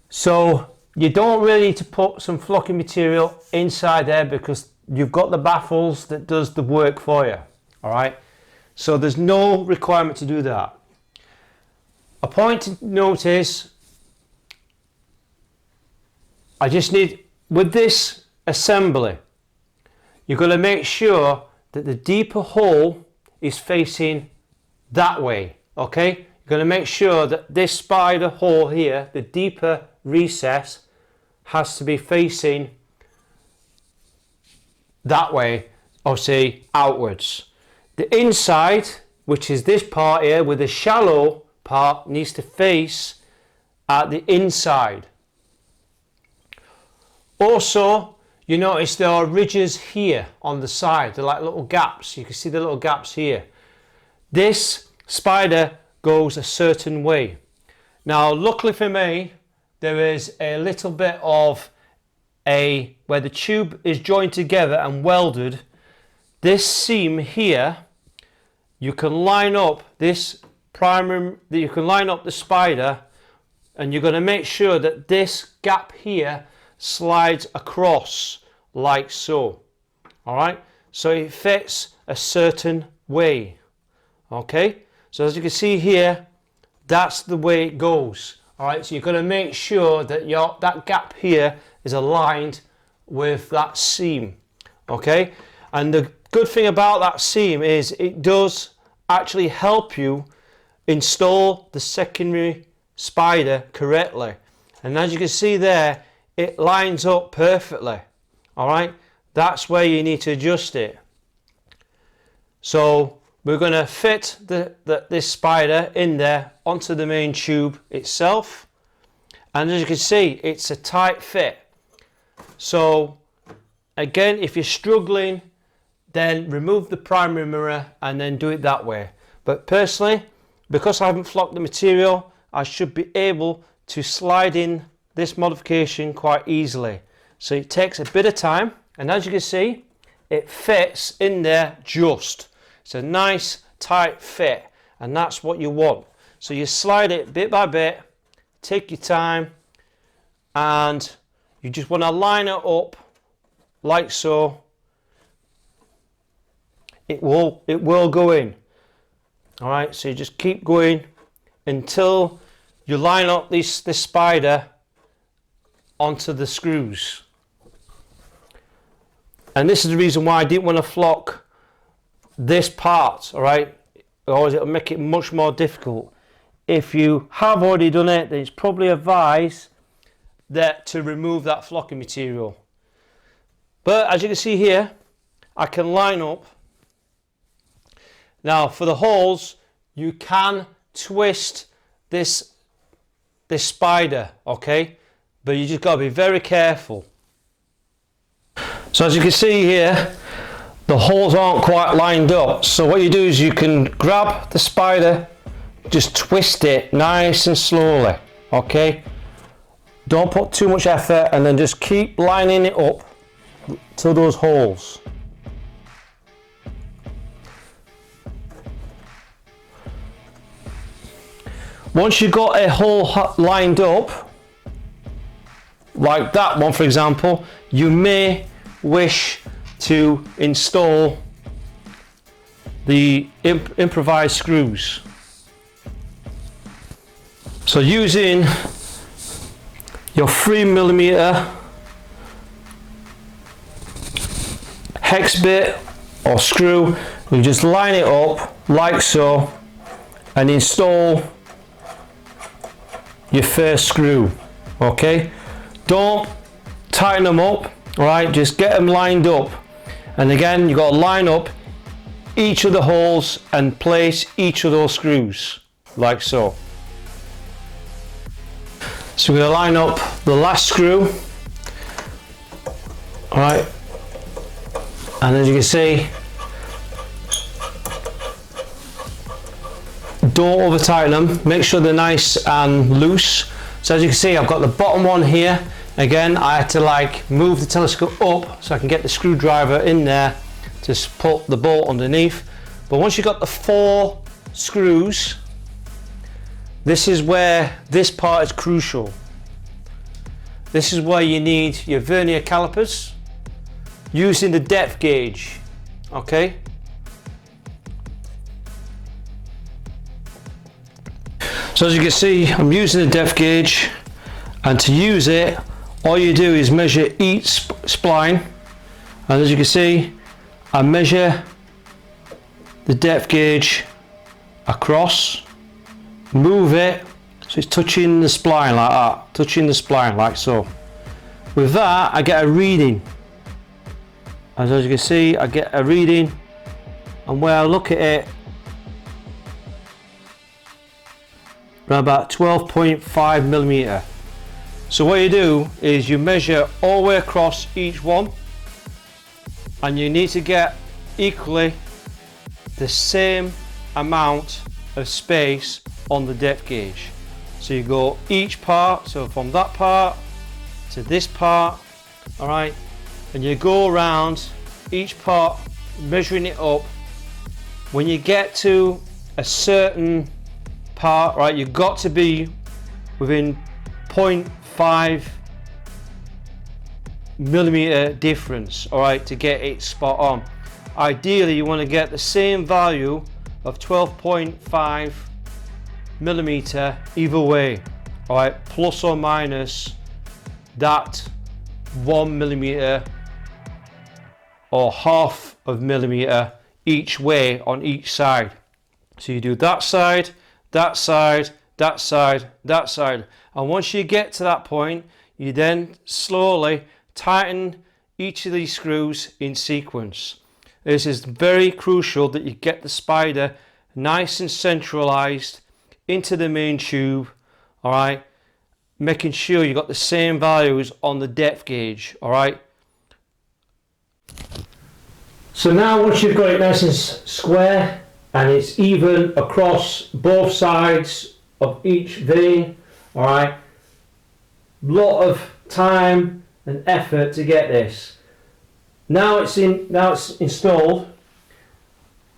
So you don't really need to put some flocking material inside there because you've got the baffles that does the work for you. All right. So there's no requirement to do that. A point to note is, I just need, with this assembly, you're going to make sure that the deeper hole is facing that way, okay? You're going to make sure that this spider hole here, the deeper recess, has to be facing that way, or say outwards. The inside, which is this part here with the shallow part, needs to face at the inside. Also, you notice there are ridges here on the side. They're like little gaps. You can see the little gaps here. This spider goes a certain way. Now, luckily for me, there is a little bit of where the tube is joined together and welded. This seam here, you can line up this primary, you can line up the spider, and you're going to make sure that this gap here slides across like so. All right, so it fits a certain way. Okay, so as you can see here, that's the way it goes. All right, so you're going to make sure that that gap here is aligned with that seam. Okay, and the good thing about that seam is it does actually help you install the secondary spider correctly. And as you can see there, it lines up perfectly. All right, that's where you need to adjust it. So we're going to fit this spider in there onto the main tube itself, and as you can see, it's a tight fit. So again, if you're struggling, then remove the primary mirror and then do it that way. But personally, because I haven't flocked the material, I should be able to slide in this modification quite easily. So it takes a bit of time, and as you can see, it fits in there just. It's a nice tight fit, and that's what you want. So you slide it bit by bit, take your time, and you just want to line it up like so. It will go in. All right, so you just keep going until you line up this spider onto the screws. And this is the reason why I didn't want to flock this part, all right? Otherwise it'll make it much more difficult. If you have already done it, then it's probably advised that to remove that flocking material. But as you can see here, I can line up. Now for the holes, you can twist this spider, okay? But you just got to be very careful. So as you can see here, the holes aren't quite lined up. So what you do is you can grab the spider, just twist it nice and slowly, okay? Don't put too much effort, and then just keep lining it up to those holes. Once you've got a hole lined up, like that one for example, you may wish to install the improvised screws. So using your 3mm hex bit or screw, you just line it up like so, and install your first screw. Okay, don't tighten them up, right? Just get them lined up, and again you've got to line up each of the holes and place each of those screws like so. So we're going to line up the last screw, all right, and as you can see, don't over tighten them, make sure they're nice and loose. So as you can see, I've got the bottom one here. Again, I had to like move the telescope up so I can get the screwdriver in there to put the bolt underneath. But once you've got the 4 screws, this is where this part is crucial. This is where you need your vernier calipers using the depth gauge, okay? So as you can see, I'm using the depth gauge, and to use it, all you do is measure each spline, and as you can see, I measure the depth gauge across, move it so it's touching the spline like that, touching the spline like so. With that, I get a reading. As you can see, I get a reading, and where I look at it, around about 12.5 millimeter. So what you do is you measure all the way across each one, and you need to get equally the same amount of space on the depth gauge. So you go each part, so from that part to this part, all right, and you go around each part measuring it up. When you get to a certain part, right, you've got to be within 0.5 millimeter difference, all right, to get it spot on. Ideally you want to get the same value of 12.5 millimeter either way, all right, plus or minus that 1 millimeter or half of millimeter each way on each side. So you do that side, that side, that side, that side, and once you get to that point, you then slowly tighten each of these screws in sequence. This is very crucial that you get the spider nice and centralized into the main tube, all right, making sure you got the same values on the depth gauge, all right. So now once you've got it nice and square and it's even across both sides of each vein, all right, lot of time and effort to get this. Now it's installed,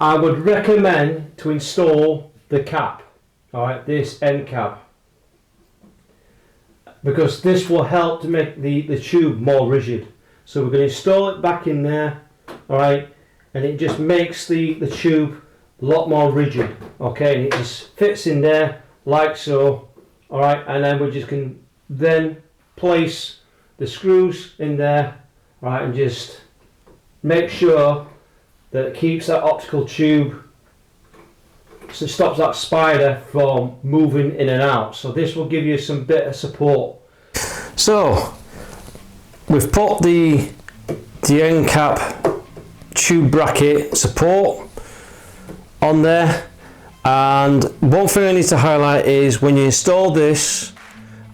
I would recommend to install the cap, all right, this end cap, because this will help to make the tube more rigid. So we're going to install it back in there, all right, and it just makes the tube a lot more rigid, okay, and it just fits in there like so, all right, and then we just can then place the screws in there, all right, and just make sure that it keeps that optical tube, so it stops that spider from moving in and out. So this will give you some bit of support. So we've put the end cap tube bracket support on there, and one thing I need to highlight is when you install this,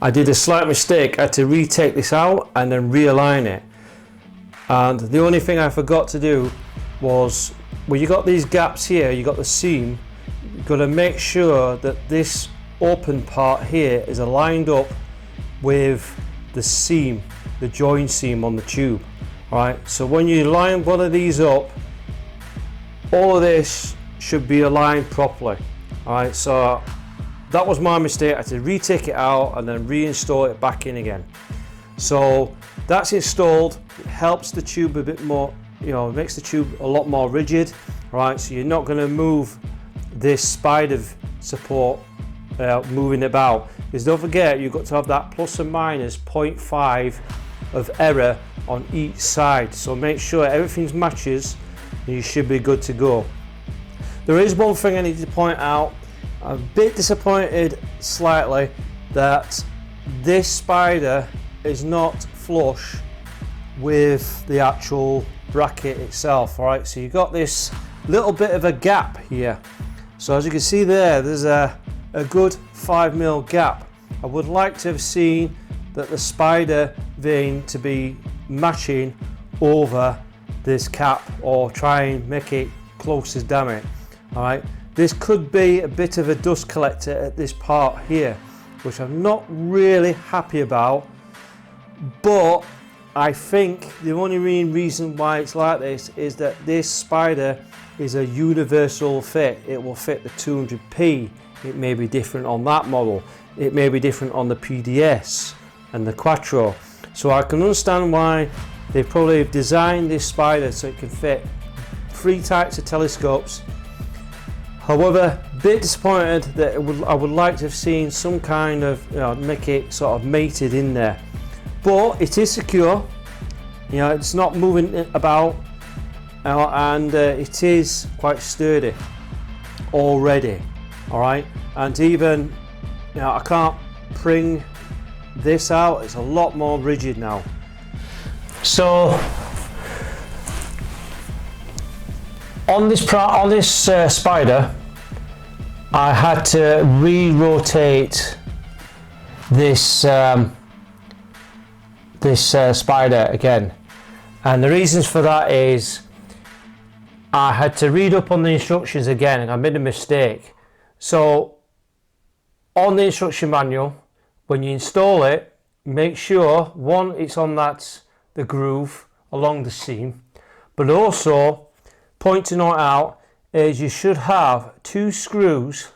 I did a slight mistake. I had to retake this out and then realign it, and the only thing I forgot to do was, well, you got these gaps here, you got the seam, you've got to make sure that this open part here is aligned up with the seam, the join seam on the tube. Alright, so when you line one of these up, all of this should be aligned properly. Alright, so that was my mistake. I had to retake it out and then reinstall it back in again. So that's installed. It helps the tube a bit more, you know, it makes the tube a lot more rigid. Right, so you're not going to move this spider support moving about, because don't forget you've got to have that plus or minus 0.5 of error on each side, so make sure everything matches and you should be good to go. There is one thing I need to point out, I'm a bit disappointed slightly that this spider is not flush with the actual bracket itself. All right, so you've got this little bit of a gap here. So as you can see there, there's a good 5mm gap. I would like to have seen that the spider vane to be matching over this cap, or try and make it close as damn it. All right, this could be a bit of a dust collector at this part here, which I'm not really happy about, but I think the only main reason why it's like this is that this spider is a universal fit. It will fit the 200p. It may be different on that model. It may be different on the PDS and the Quattro. So I can understand why they probably designed this spider so it can fit 3 types of telescopes. However, a bit disappointed that I would like to have seen some kind of, make it sort of mated in there. But it is secure, it's not moving about, and it is quite sturdy already. All right, and even I can't bring this out, it's a lot more rigid now. So on this spider, I had to re-rotate this spider again, and the reasons for that is I had to read up on the instructions again, and I made a mistake. So on the instruction manual, when you install it, make sure one, it's on the groove along the seam, but also point to note out is you should have 2 screws,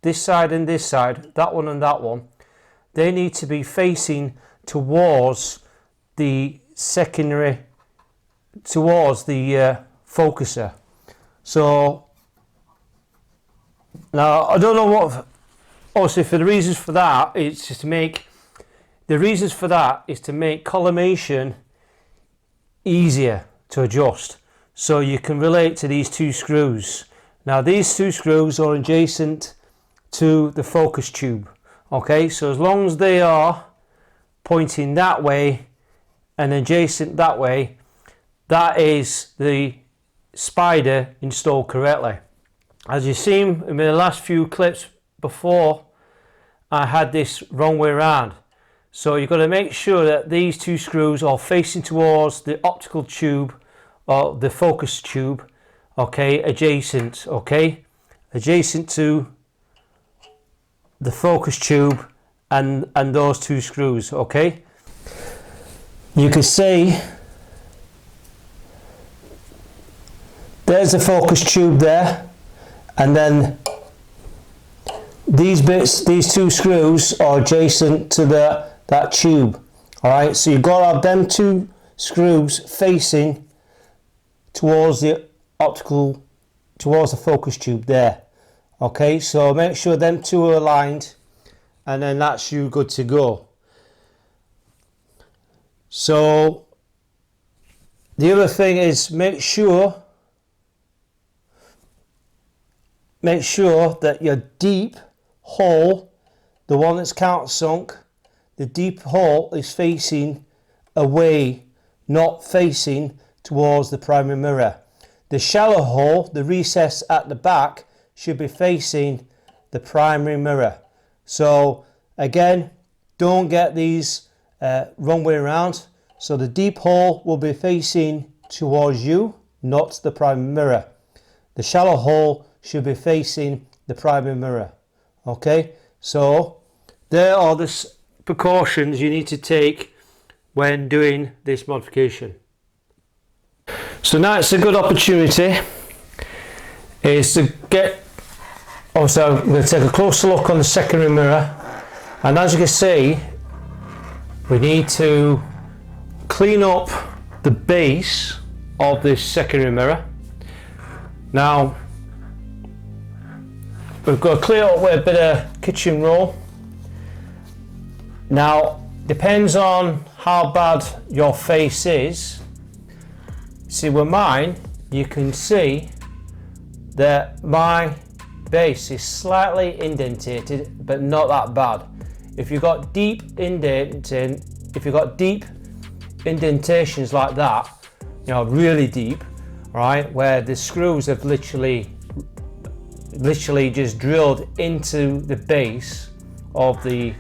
this side and this side, that one and that one. They need to be facing towards the secondary, towards the focuser. So now I don't know what, obviously for the reasons for that, it's just to make, the reasons for that is to make collimation easier to adjust. So you can relate to these 2 screws. Now these 2 screws are adjacent to the focus tube. Okay, so as long as they are pointing that way and adjacent that way, that is the spider installed correctly. As you've seen in the last few clips before, I had this wrong way around. So you've got to make sure that these 2 screws are facing towards the optical tube or the focus tube, okay, adjacent, okay, adjacent to the focus tube and those 2 screws, okay. You can see there's the focus tube there, and then these bits, these 2 screws are adjacent to that tube. All right, so you've got to have them 2 screws facing towards the optical, towards the focus tube there. Okay, so make sure them 2 are aligned, and then that's you good to go. So the other thing is make sure that your deep hole, the one that's countersunk, the deep hole is facing away, not facing towards the primary mirror. The shallow hole, the recess at the back, should be facing the primary mirror. So again, don't get these wrong way around. So the deep hole will be facing towards you, not the primary mirror. The shallow hole should be facing the primary mirror. Okay, so there are the precautions you need to take when doing this modification. So now it's a good opportunity is to get, also I'm going to take a closer look on the secondary mirror, and as you can see we need to clean up the base of this secondary mirror. Now we've got to clear up with a bit of kitchen roll. Now depends on how bad your face is. See with mine, you can see that base is slightly indentated, but not that bad. If you've got deep indentations like that, you know, really deep, right, where the screws have literally just drilled into the base of the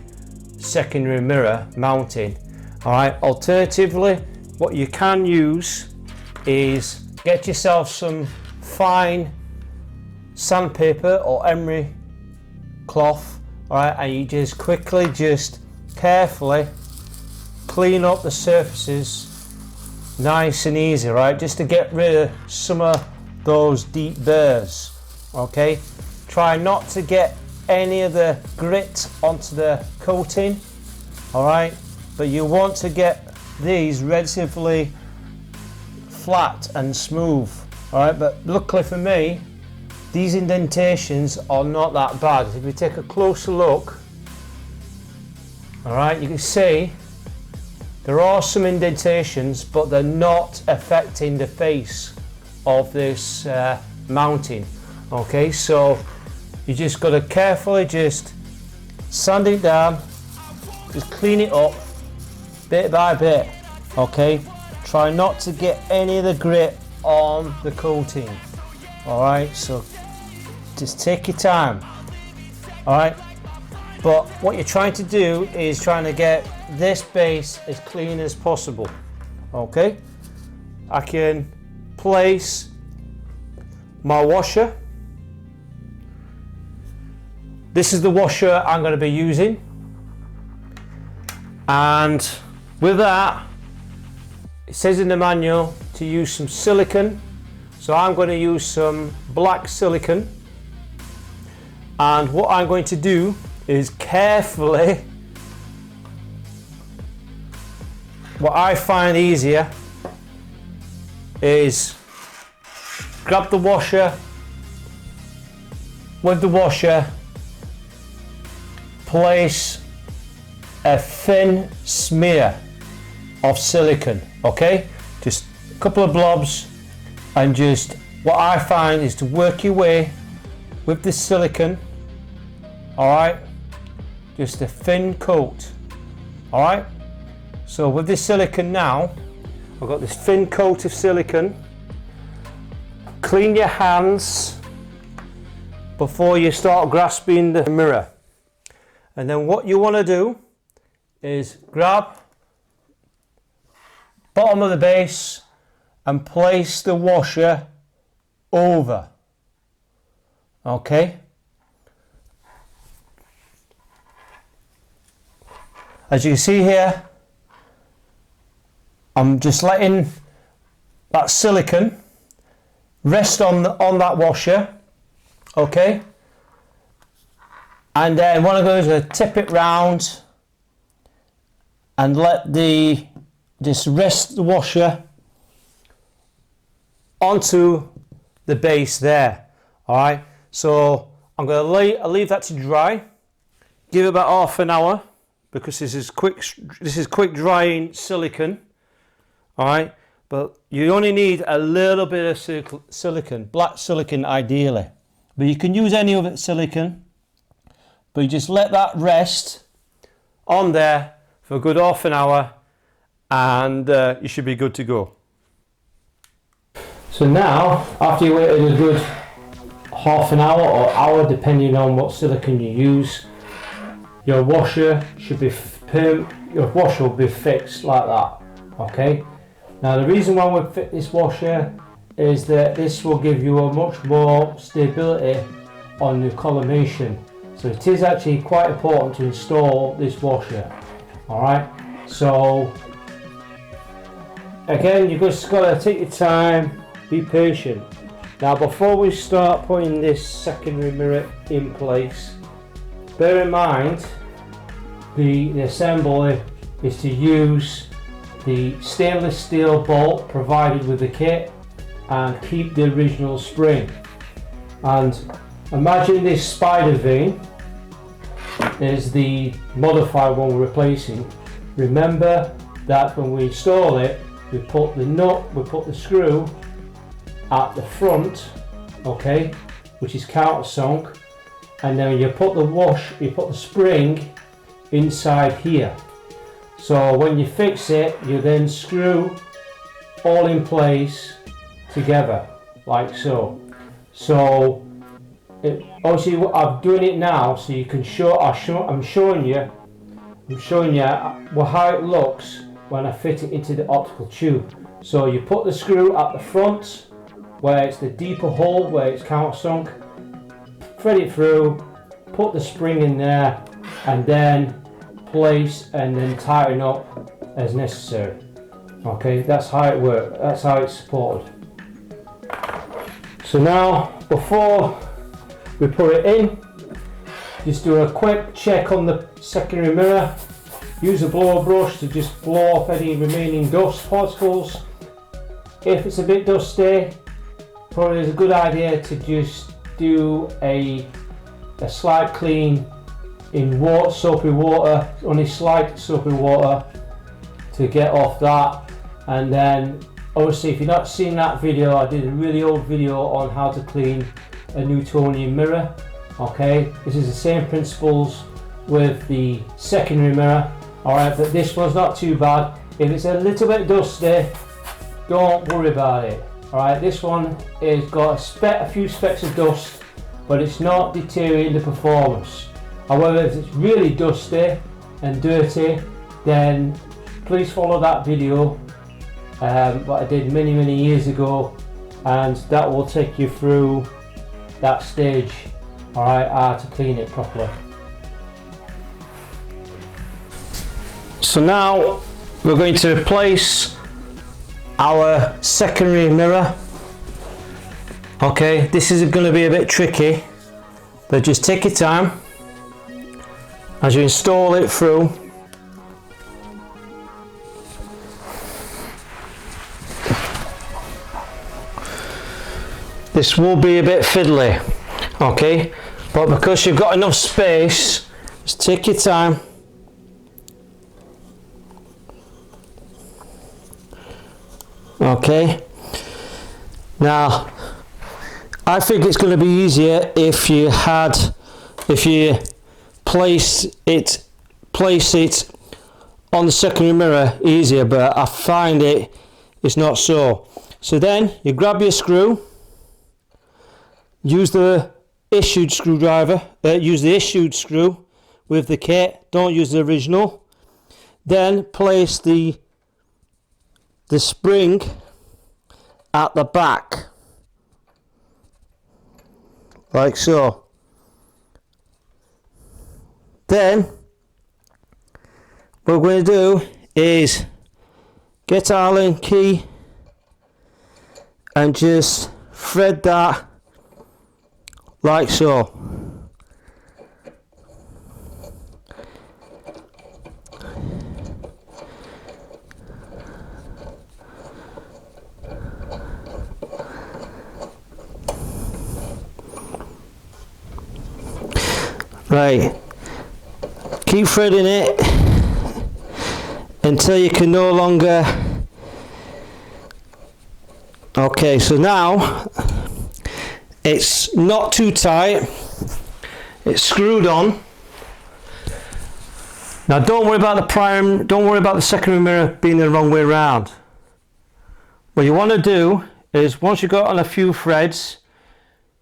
secondary mirror mounting. All right, alternatively, what you can use is get yourself some fine sandpaper or emery cloth, all right, and you just quickly, just carefully clean up the surfaces nice and easy, right, just to get rid of some of those deep burrs. Okay, try not to get any of the grit onto the coating, all right, but you want to get these relatively flat and smooth, all right. But luckily for me, these indentations are not that bad. If you take a closer look, all right, you can see there are some indentations, but they're not affecting the face of this mounting. Okay, so you just got to carefully just sand it down, just clean it up bit by bit. Okay, try not to get any of the grit on the coating. All right, so just take your time. All right, but what you're trying to do is trying to get this base as clean as possible. Okay, I can place my washer. This is the washer I'm going to be using, and with that, it says in the manual to use some silicone, so I'm going to use some black silicone, and what I'm going to do is carefully, what I find easier is grab the washer, with the washer place a thin smear of silicone, okay, just a couple of blobs, and just what I find is to work your way with the silicone, all right, just a thin coat, all right. So with this silicone now, I've got this thin coat of silicone. Clean your hands before you start grasping the mirror. And then what you want to do is grab bottom of the base and place the washer over. Okay. As you can see here, I'm just letting that silicone rest on that washer, okay, and then what I'm going to do is tip it round and just rest the washer onto the base there. All right, so I'm going to leave that to dry, give it about half an hour, because this is quick drying silicone. All right, but you only need a little bit of silicone, black silicone ideally, but you can use any other silicone, but you just let that rest on there for a good half an hour, and you should be good to go. So now, after you waited a good half an hour or hour, depending on what silicone you use, your washer should be will be fixed like that. Okay. Now the reason why we fit this washer is that this will give you a much more stability on the collimation. So it is actually quite important to install this washer. All right. So again, you've just got to take your time, be patient. Now before we start putting this secondary mirror in place, bear in mind the assembly is to use the stainless steel bolt provided with the kit and keep the original spring. And imagine this spider vane is the modified one we're replacing. Remember that when we install it, we put the screw at the front, okay, which is countersunk, and then you put the spring inside here. So when you fix it, you then screw all in place together, like so. So obviously I'm doing it now so you can I'm showing you how it looks when I fit it into the optical tube. So you put the screw at the front where it's the deeper hole, where it's countersunk, thread it through, put the spring in there, and then place and then tighten up as necessary. Okay, that's how it works, that's how it's supported. So now, before we put it in, just do a quick check on the secondary mirror. Use a blower brush to just blow off any remaining dust particles. If it's a bit dusty, probably is a good idea to just do a slight clean in soapy water, only slight soapy water to get off that. And then obviously, if you've not seen that video, I did a really old video on how to clean a Newtonian mirror. Okay, this is the same principles with the secondary mirror. Alright, but this one's not too bad. If it's a little bit dusty, don't worry about it. Alright, this one has got a few specks of dust, but it's not deteriorating the performance. However, if it's really dusty and dirty, then please follow that video what I did many years ago, and that will take you through that stage. Alright, how to clean it properly. So now we're going to replace our secondary mirror. Okay, this is going to be a bit tricky, but just take your time as you install it through. This will be a bit fiddly, okay, but because you've got enough space, just take your time. Okay, now I think it's going to be easier if you place it on the secondary mirror easier, but I find it's not so. So then you grab your screw, use the issued screwdriver, use the issued screw with the kit, don't use the original. Then place the spring at the back, like so. Then what we're going to do is get our Allen key and just thread that like so. Right, keep threading it until you can no longer. Okay, so now it's not too tight, it's screwed on. Now don't worry about the secondary mirror being the wrong way around. What you want to do is, once you've got on a few threads,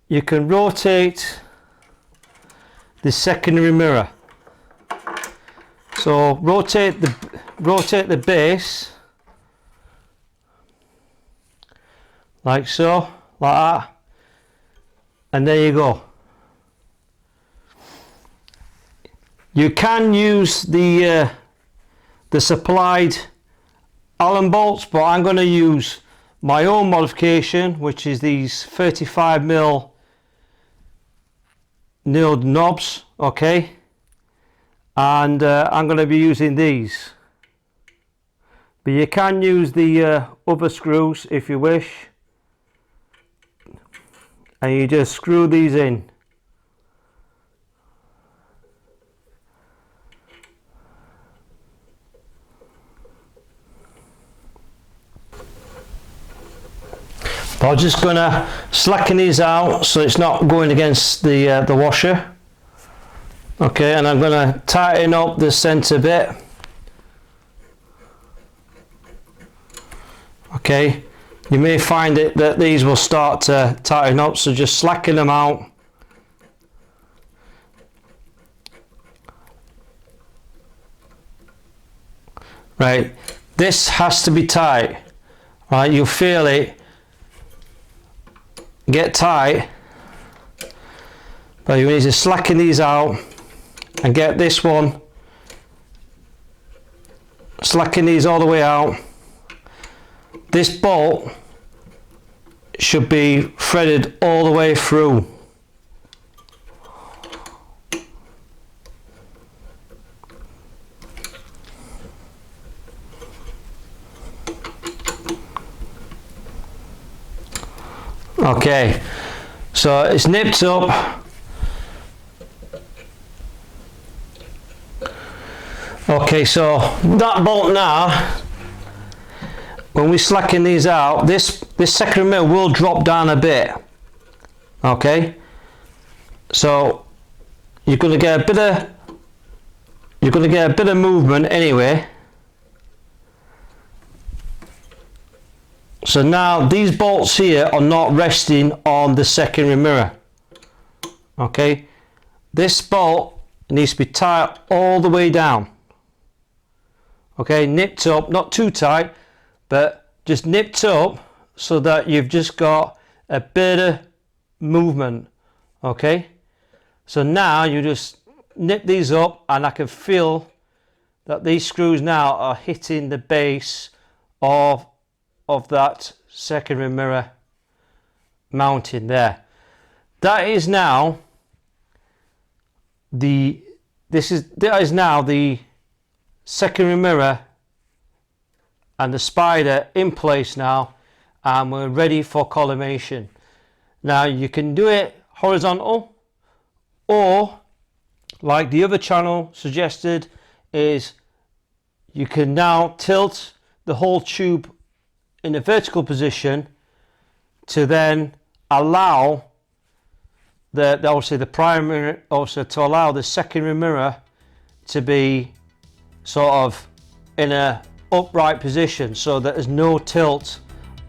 you can rotate the secondary mirror. So rotate the base like so, like that, and there you go. You can use the supplied Allen bolts, but I'm going to use my own modification, which is these 35mm nailed knobs, okay, and I'm going to be using these, but you can use the other screws if you wish, and you just screw these in. But So I'm just going to slacken these out so it's not going against the washer. Okay, and I'm going to tighten up the centre bit. Okay, you may find it that these will start to tighten up, so just slacken them out. Right, this has to be tight. Right, you'll feel it get tight, but you need to slacken these out and get this one, slacken these all the way out. This bolt should be threaded all the way through. Okay, so it's nipped up. Okay, so that bolt now, when we slacken these out, this second mill will drop down a bit. Okay, so you're going to get a bit of movement anyway. So now these bolts here are not resting on the secondary mirror. Okay, this bolt needs to be tight all the way down. Okay, nipped up, not too tight, but just nipped up so that you've just got a bit of movement. Okay, so now you just nip these up, and I can feel that these screws now are hitting the base of that secondary mirror mounting there. That is now the secondary mirror and the spider in place now, and we're ready for collimation. Now you can do it horizontal, or like the other channel suggested, is you can now tilt the whole tube in a vertical position to then allow obviously the primary, also to allow the secondary mirror to be sort of in a upright position, so that there's no tilt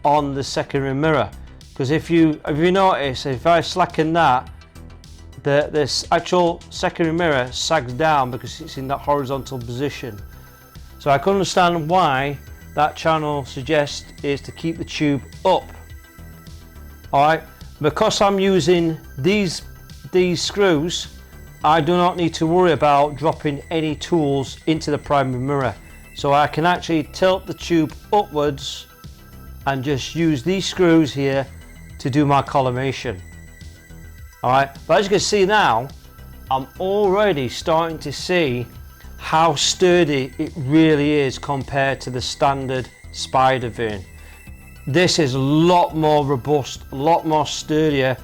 on the secondary mirror. Because if you notice, if I slacken that, this actual secondary mirror sags down because it's in that horizontal position. So I can understand why that channel suggests is to keep the tube up. Alright, because I'm using these screws, I do not need to worry about dropping any tools into the primary mirror. So I can actually tilt the tube upwards and just use these screws here to do my collimation. Alright, but as you can see now, I'm already starting to see how sturdy it really is compared to the standard spider vane. This is a lot more robust, a lot more sturdier,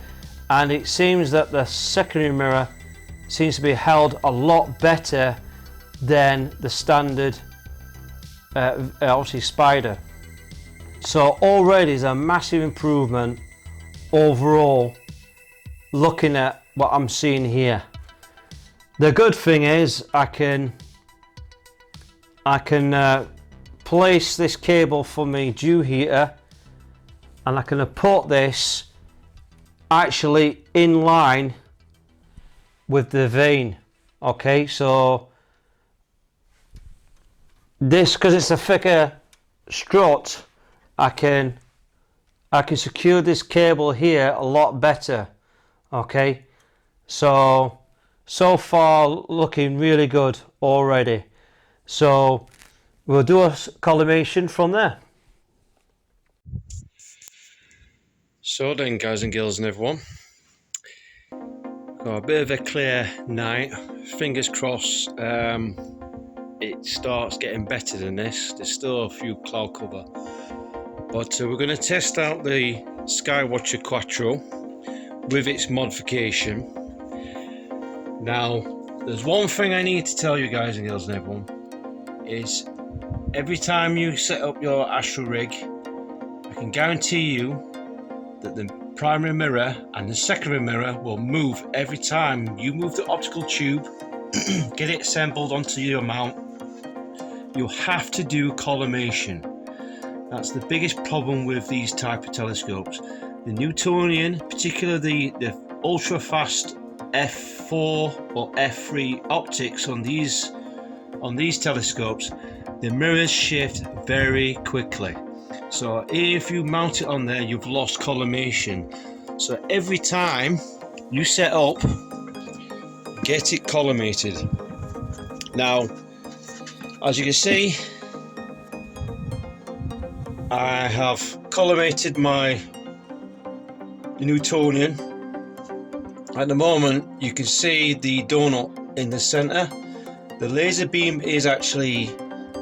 and it seems that the secondary mirror seems to be held a lot better than the standard obviously spider. So already is a massive improvement overall looking at what I'm seeing here. The good thing is I can place this cable for my dew heater, and I can put this actually in line with the vane. Okay, so this, because it's a thicker strut, I can secure this cable here a lot better. Okay, so far looking really good already. So we'll do a collimation from there. So then, guys and girls and everyone, got a bit of a clear night. Fingers crossed it starts getting better than this. There's still a few cloud cover, but we're going to test out the Skywatcher Quattro with its modification. Now, there's one thing I need to tell you guys and girls and everyone, is every time you set up your astro rig, I can guarantee you that the primary mirror and the secondary mirror will move every time you move the optical tube, get it assembled onto your mount. You have to do collimation. That's the biggest problem with these type of telescopes. The Newtonian, particularly the ultra fast f4 or f3 optics on these telescopes, the mirrors shift very quickly. So if you mount it on there, you've lost collimation. So every time you set up, get it collimated. Now, as you can see, I have collimated my Newtonian. At the moment, you can see the donut in the center. The laser beam is actually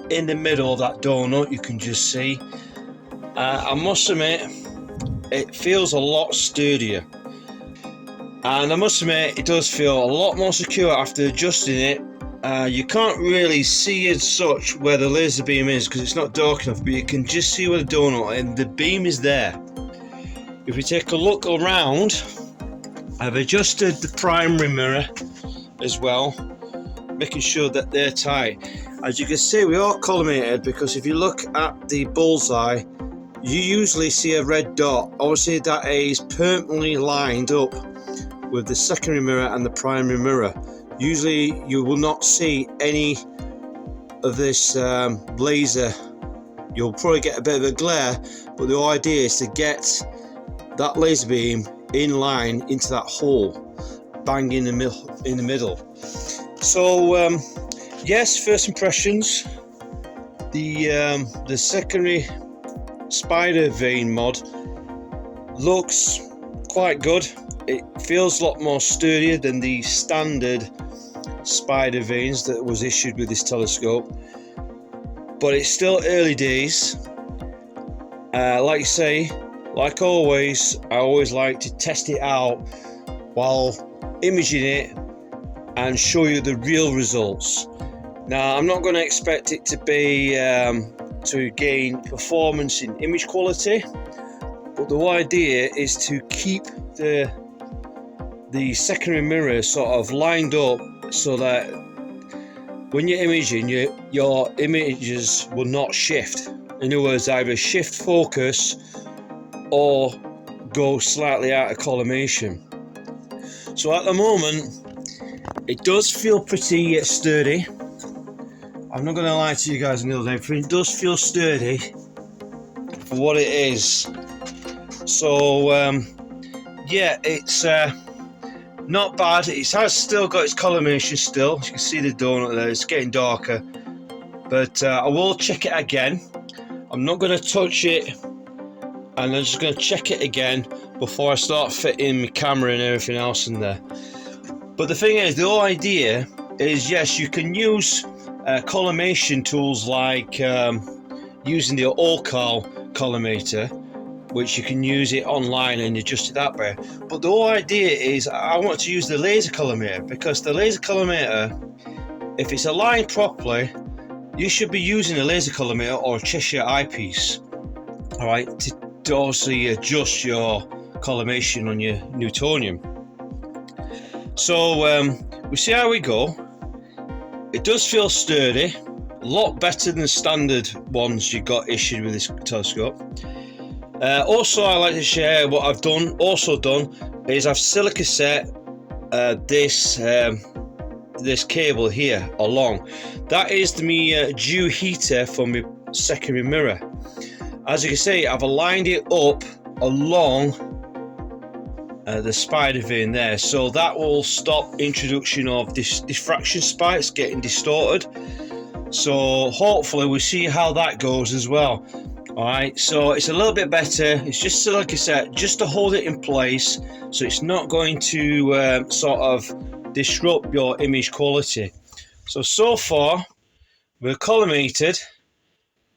in the middle of that donut, you can just see. I must admit, it feels a lot sturdier. And I must admit, it does feel a lot more secure after adjusting it. You can't really see as such where the laser beam is because it's not dark enough, but you can just see where the donut and the beam is there. If we take a look around, I've adjusted the primary mirror as well, making sure that they're tight. As you can see, we are collimated because if you look at the bullseye, you usually see a red dot. Obviously that is permanently lined up with the secondary mirror and the primary mirror. Usually you will not see any of this laser. You'll probably get a bit of a glare, but the idea is to get that laser beam in line into that hole, bang in the middle. So yes, first impressions, the secondary spider vein mod looks quite good. It feels a lot more sturdier than the standard spider veins that was issued with this telescope, but it's still early days. Like you say, like always, I always like to test it out while imaging it and show you the real results. Now, I'm not going to expect it to be to gain performance in image quality, but the idea is to keep the secondary mirror sort of lined up so that when you're imaging, your images will not shift. In other words, either shift focus or go slightly out of collimation. So at the moment, it does feel pretty sturdy. I'm not going to lie to you guys, it does feel sturdy for what it is. So yeah, it's not bad. It has still got its collimation still. You can see the donut there, it's getting darker. But I will check it again. I'm not going to touch it, and I'm just going to check it again before I start fitting my camera and everything else in there. But the thing is, the whole idea is, yes, you can use collimation tools like using the All-Cal collimator, which you can use it online and adjust it that way. But the whole idea is I want to use the laser collimator, because the laser collimator, if it's aligned properly, you should be using a laser collimator or a Cheshire eyepiece, all right, to obviously adjust your collimation on your Newtonian. So we see how we go. It does feel sturdy, a lot better than the standard ones you got issued with this telescope. Also, I like to share what I've also done is I've silica set this cable here along. That is the dew heater for my secondary mirror. As you can see, I've aligned it up along the spider vein there, so that will stop introduction of diffraction spikes getting distorted. So hopefully we'll see how that goes as well. Alright, so it's a little bit better. It's just, like I said, just to hold it in place so it's not going to sort of disrupt your image quality. So far we're collimated,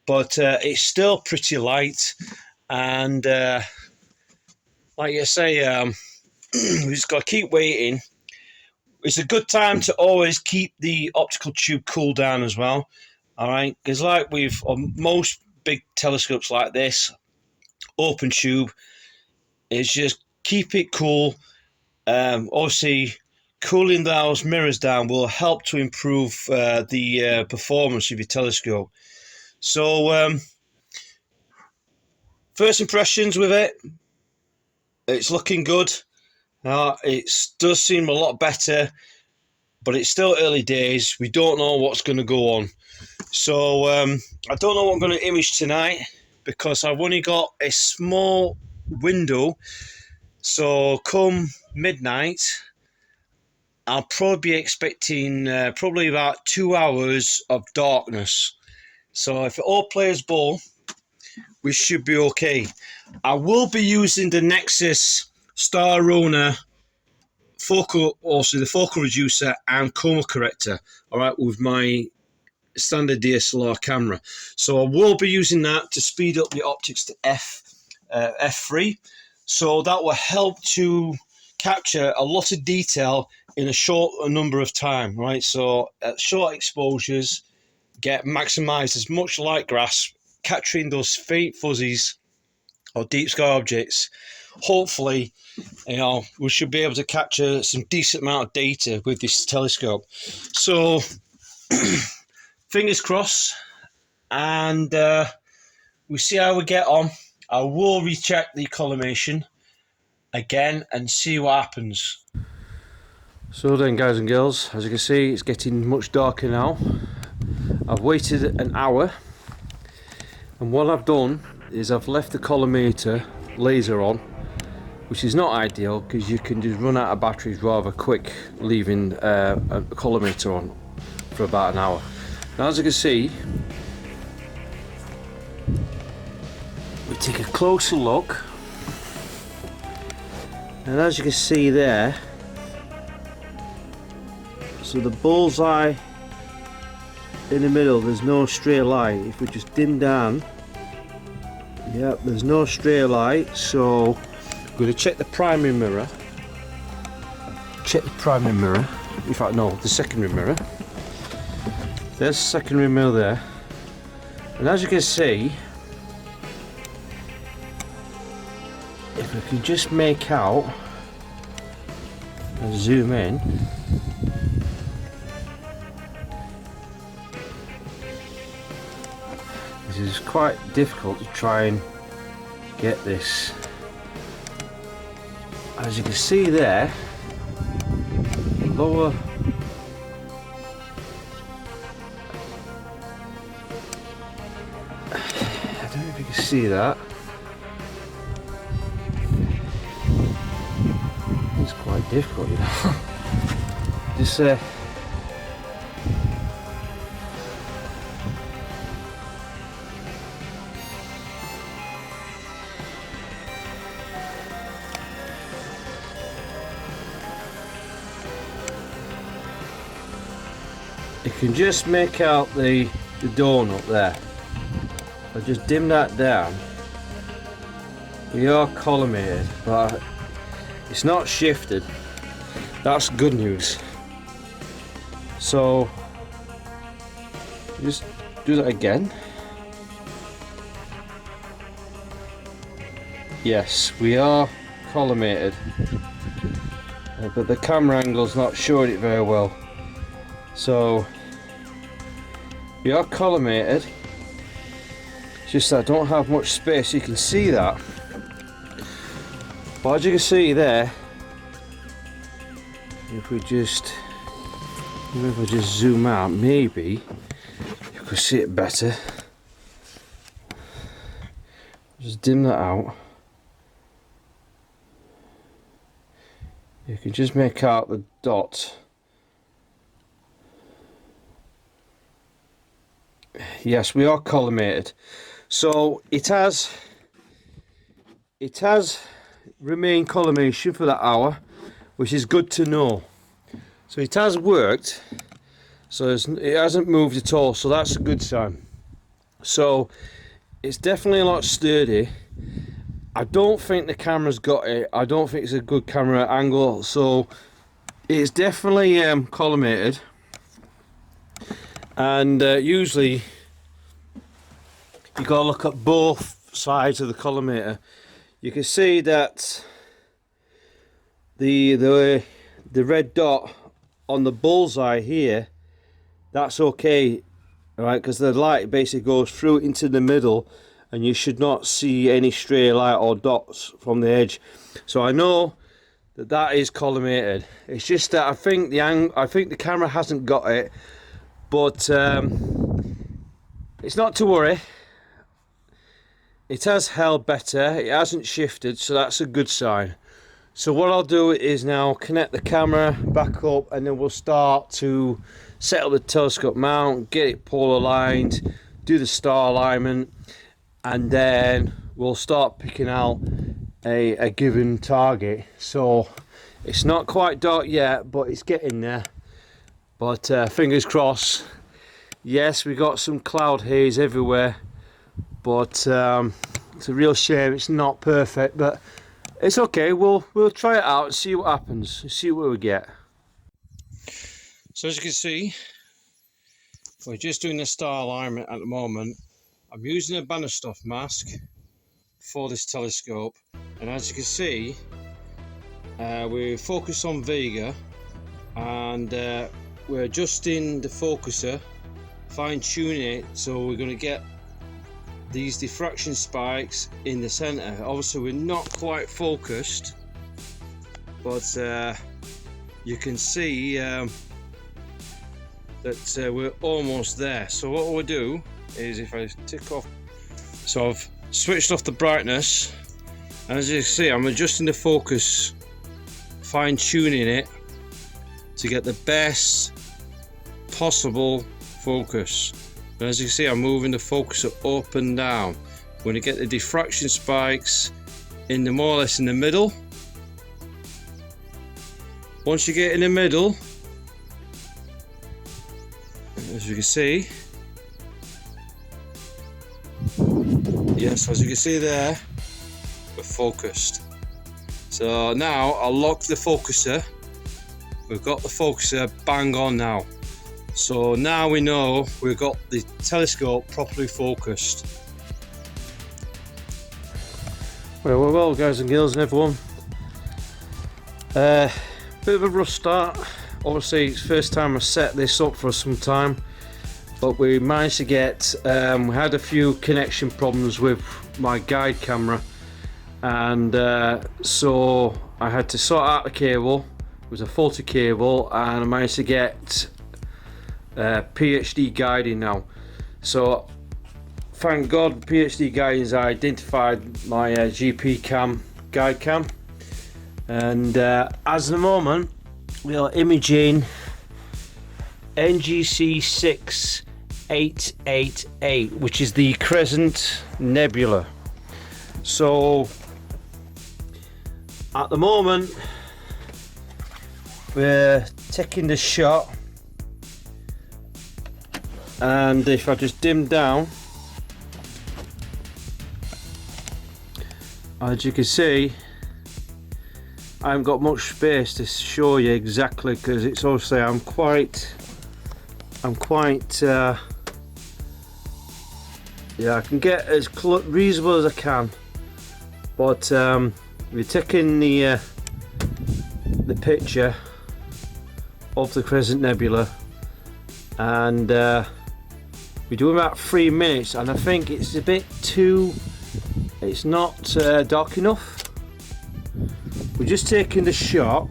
but it's still pretty light, and like I say, we just got to keep waiting. It's a good time to always keep the optical tube cool down as well. Alright, because like with most big telescopes like this, open tube, is just keep it cool. Obviously, cooling those mirrors down will help to improve the performance of your telescope. So, first impressions with it, it's looking good. It does seem a lot better, but it's still early days. We don't know what's going to go on. So I don't know what I'm going to image tonight because I've only got a small window. So come midnight, I'll probably be expecting probably about 2 hours of darkness. So if it all plays ball, we should be okay. I will be using the Nexus StellaLyra focal, also the focal reducer and chroma corrector, all right, with my standard DSLR camera. So I will be using that to speed up the optics to f3. So that will help to capture a lot of detail in a short number of time, right? So at short exposures, maximize as much light grasp, capturing those faint fuzzies or deep sky objects. Hopefully, we should be able to capture some decent amount of data with this telescope. So, fingers crossed, and we see how we get on. I will recheck the collimation again and see what happens. So then, guys and girls, as you can see, it's getting much darker now. I've waited an hour, and what I've done is I've left the collimator laser on, which is not ideal because you can just run out of batteries rather quick leaving a collimator on for about an hour. Now, as you can see, we take a closer look, and as you can see there, so the bullseye in the middle, there's no stray light. If we just dim down, yep, there's no stray light. So I'm going to check the primary mirror. Check the primary mirror. In fact, no, the secondary mirror. There's the secondary mirror there. And as you can see, if we can just make out and zoom in, this is quite difficult to try and get this. As you can see there, lower, I don't know if you can see that. It's quite difficult, you know. Just you can just make out the donut there. I'll just dim that down. We are collimated, but it's not shifted. That's good news. So just do that again. Yes, we are collimated, but the camera angle's not showing it very well. So we are collimated. It's just that I don't have much space. You can see that. But as you can see there, if we just zoom out, maybe you can see it better. Just dim that out. You can just make out the dot. Yes, we are collimated. So it has remained collimation for that hour, which is good to know. So it has worked. So it hasn't moved at all. So that's a good sign. So it's definitely a lot sturdy. I don't think the camera's got it. I don't think it's a good camera angle. So it's definitely collimated. And usually you got to look at both sides of the collimator. you can see that the red dot on the bullseye here, that's okay, right? Because the light basically goes through into the middle, and you should not see any stray light or dots from the edge. So I know that that is collimated. It's just that I think the camera hasn't got it, but it's not to worry. It has held better. It hasn't shifted, so that's a good sign. So what I'll do is now connect the camera back up, and then we'll start to set up the telescope mount, get it polar aligned, do the star alignment, and then we'll start picking out a given target. So it's not quite dark yet, but it's getting there. But fingers crossed. Yes, we got some cloud haze everywhere, but it's a real shame it's not perfect, but it's okay. We'll try it out and see what happens, see what we get. So as you can see, we're just doing the star alignment at the moment. I'm using a Bannerstuff mask for this telescope, and as you can see, we're focused on Vega, and we're adjusting the focuser, fine-tuning it, so we're going to get these diffraction spikes in the center. Obviously we're not quite focused, but you can see that we're almost there. So what we'll do is, if I tick off, so I've switched off the brightness, and as you can see, I'm adjusting the focus, fine-tuning it to get the best possible focus. And as you can see, I'm moving the focuser up and down. We're going to get the diffraction spikes in the more or less in the middle. Once you get in the middle, as you can see, yes, as you can see there, we're focused. So now I'll lock the focuser. We've got the focuser bang on now. So now we know we've got the telescope properly focused. Well, guys and girls and everyone. Bit of a rough start. Obviously, it's the first time I set this up for some time, but we managed to get. We had a few connection problems with my guide camera, and so I had to sort out the cable. It was a faulty cable, and I managed to get PhD guiding now. So thank God PhD guiding has identified my GP cam, guide cam, and as the moment we are imaging NGC 6888, which is the Crescent Nebula. So at the moment we're taking the shot, and if I just dim down, as you can see, I haven't got much space to show you exactly, because it's obviously I'm quite yeah, I can get as reasonable as I can, but we're taking the picture of the Crescent Nebula, and we do about 3 minutes, and I think it's a bit too, it's not dark enough. We're just taking the shot,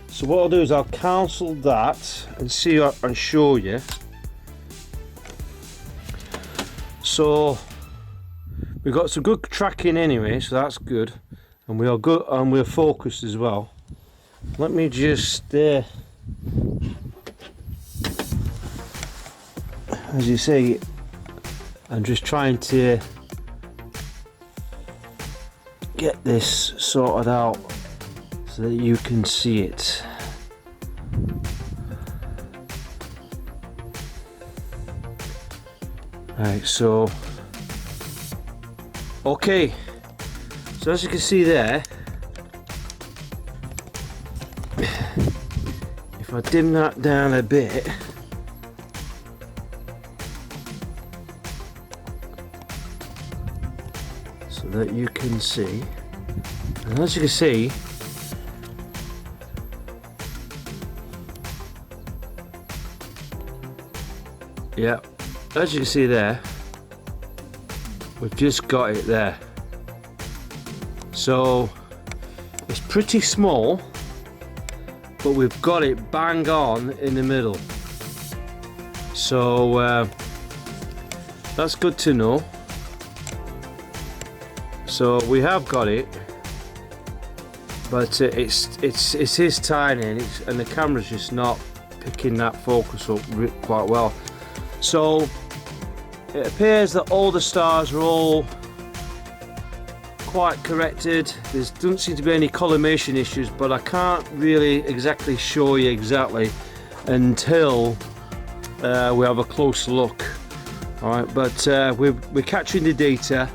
so what I'll do is I'll cancel that and see and show you. So we've got some good tracking anyway, so that's good, and we are good, and we're focused as well. Let me just as you see, I'm just trying to get this sorted out so that you can see it. Right, so okay, so as you can see there, if I dim that down a bit, so that you can see. And as you can see, yeah, as you can see there, we've just got it there. So it's pretty small, but we've got it bang on in the middle. So that's good to know. So we have got it, but it is tiny, and the camera's just not picking that focus up quite well. So it appears that all the stars are all quite corrected. There doesn't seem to be any collimation issues, but I can't really exactly show you exactly until we have a close look. All right, but we're capturing the data.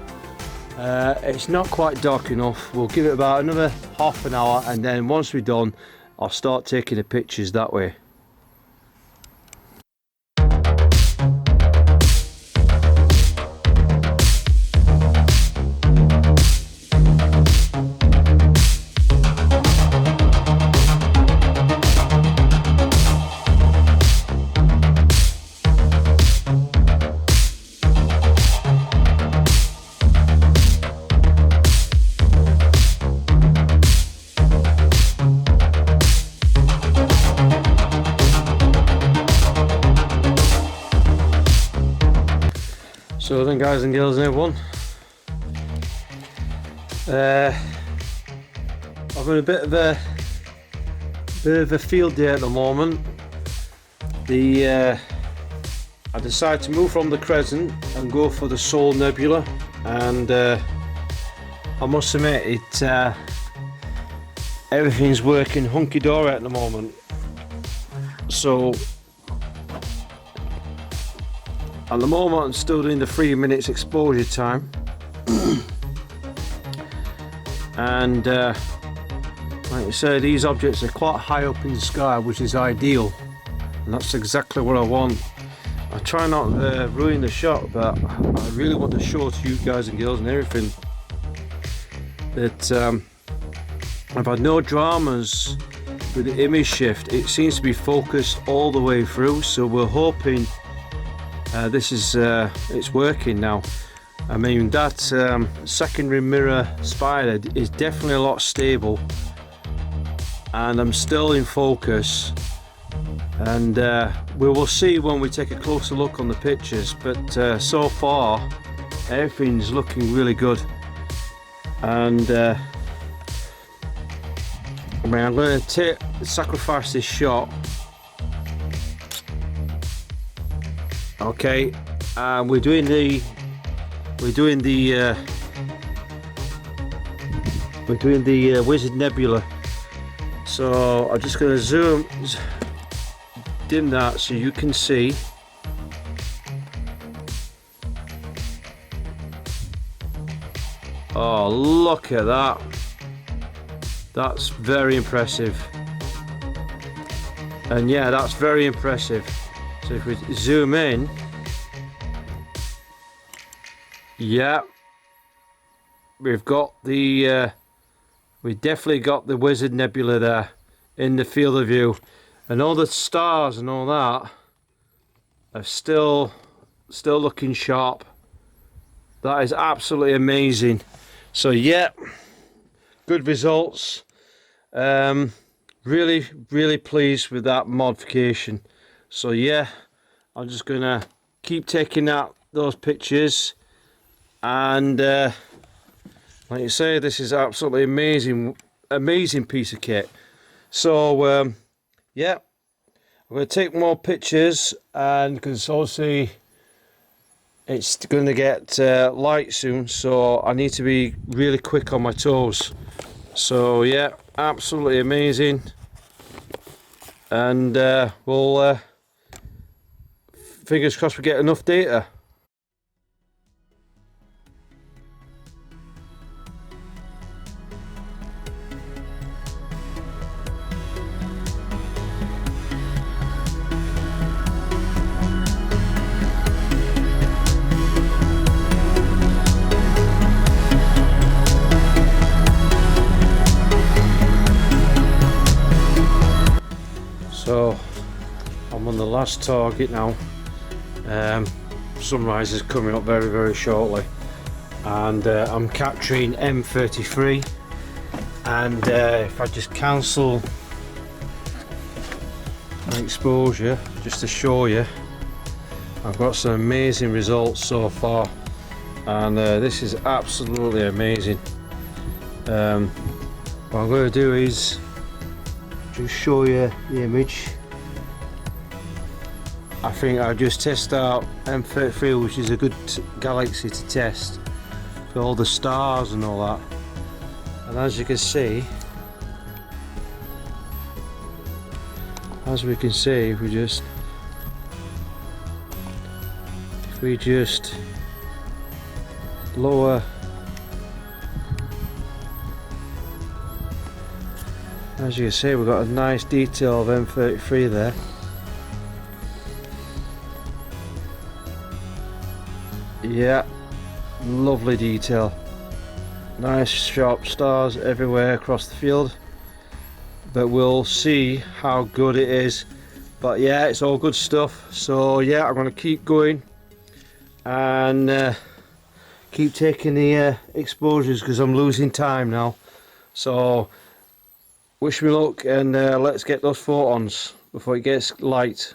It's not quite dark enough. We'll give it about another half an hour, and then once we're done, I'll start taking the pictures that way. So then, guys and girls and everyone, I've got a bit of a field day at the moment. I decided to move from the Crescent and go for the Solar Nebula, and I must admit everything's working hunky-dory at the moment. So at the moment I'm still doing the 3 minutes exposure time, and like I say, these objects are quite high up in the sky, which is ideal, and that's exactly what I want. I try not to ruin the shot, but I really want to show to you guys and girls and everything that I've had no dramas with the image shift. It seems to be focused all the way through, so we're hoping this is it's working now. I mean, that secondary mirror spider is definitely a lot stable, and I'm still in focus, and we will see when we take a closer look on the pictures, but so far everything's looking really good. And I mean, I'm going to sacrifice this shot. Okay, we're doing the Wizard Nebula. So I'm just going to dim that so you can see. Oh, look at that. That's very impressive. And yeah, that's very impressive. So if we zoom in, yeah, we've got the we definitely got the Wizard Nebula there in the field of view, and all the stars and all that are still looking sharp. That is absolutely amazing. So yeah, good results. Really pleased with that modification. So yeah, I'm just gonna keep taking those pictures, and like you say, this is absolutely amazing piece of kit. So yeah, I'm gonna take more pictures, and because obviously it's going to get light soon, so I need to be really quick on my toes. So yeah, absolutely amazing, and we'll fingers crossed we get enough data. So I'm on the last target now. Sunrise is coming up very, very shortly, and I'm capturing M33. And if I just cancel my exposure just to show you, I've got some amazing results so far, and this is absolutely amazing. What I'm going to do is just show you the image. I think I'll just test out M33, which is a good galaxy to test for all the stars and all that. And as you can see, if we just lower, as you can see, we've got a nice detail of M33 there. Yeah, lovely detail. Nice sharp stars everywhere across the field, but we'll see how good it is. But yeah, it's all good stuff. So yeah, I'm going to keep going and keep taking the exposures because I'm losing time now. So wish me luck, and let's get those photons before it gets light.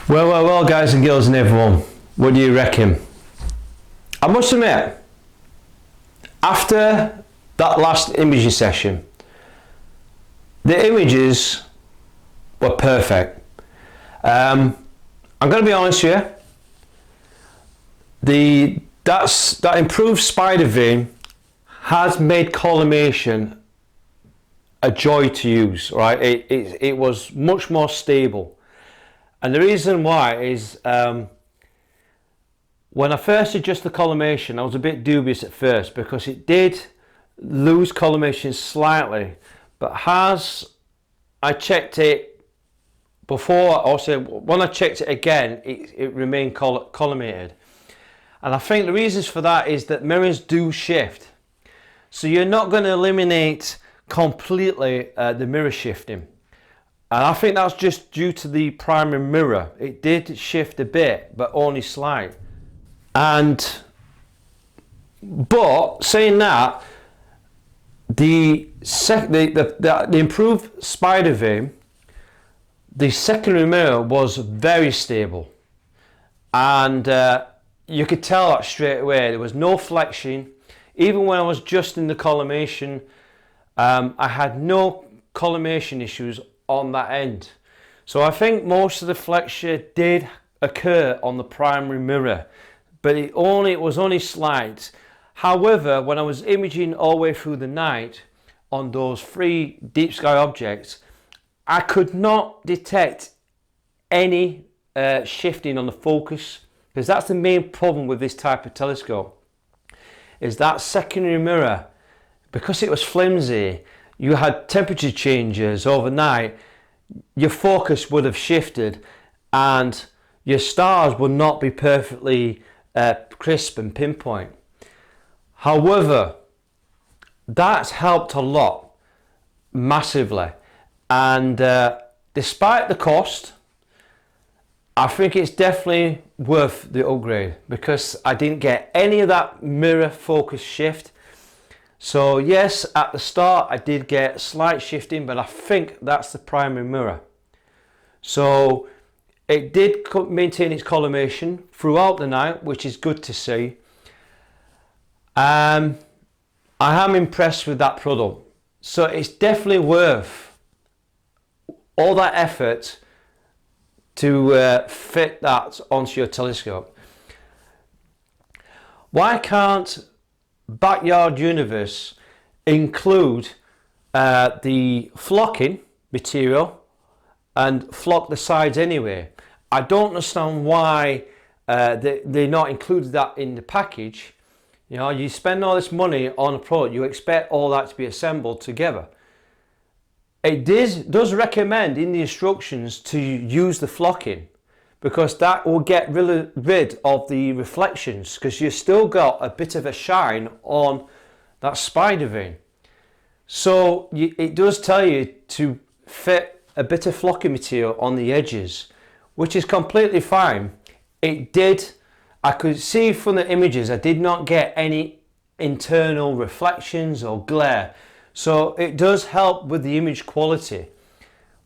Well, guys and girls and everyone, what do you reckon? I must admit, after that last imaging session, the images were perfect. I'm going to be honest with you, that improved spider vane has made collimation a joy to use, right? It was much more stable. And the reason why is when I first adjusted the collimation, I was a bit dubious at first because it did lose collimation slightly, but as I checked it before, also when I checked it again, it remained collimated. And I think the reasons for that is that mirrors do shift. So you're not going to eliminate completely the mirror shifting. And I think that's just due to the primary mirror. It did shift a bit, but only slight. But saying that, the improved spider vane, the secondary mirror was very stable, and you could tell that straight away. There was no flexing. Even when I was just in the collimation, I had no collimation issues on that end. So I think most of the flexure did occur on the primary mirror, but it was only slight. However, when I was imaging all the way through the night on those 3 deep sky objects, I could not detect any shifting on the focus, because that's the main problem with this type of telescope, is that secondary mirror. Because it was flimsy, you had temperature changes overnight, your focus would have shifted and your stars would not be perfectly crisp and pinpoint. However, that's helped a lot, massively, and despite the cost, I think it's definitely worth the upgrade, because I didn't get any of that mirror focus shift. So yes, at the start I did get slight shifting, but I think that's the primary mirror. So it did maintain its collimation throughout the night, which is good to see. I am impressed with that product. So it's definitely worth all that effort to fit that onto your telescope. Why can't Backyard Universe include the flocking material and flock the sides anyway? I don't understand why they not included that in the package. You know, you spend all this money on a product, you expect all that to be assembled together. It does recommend in the instructions to use the flocking, because that will get rid of the reflections, because you've still got a bit of a shine on that spider vane. So it does tell you to fit a bit of flocking material on the edges, which is completely fine. I could see from the images I did not get any internal reflections or glare. So it does help with the image quality,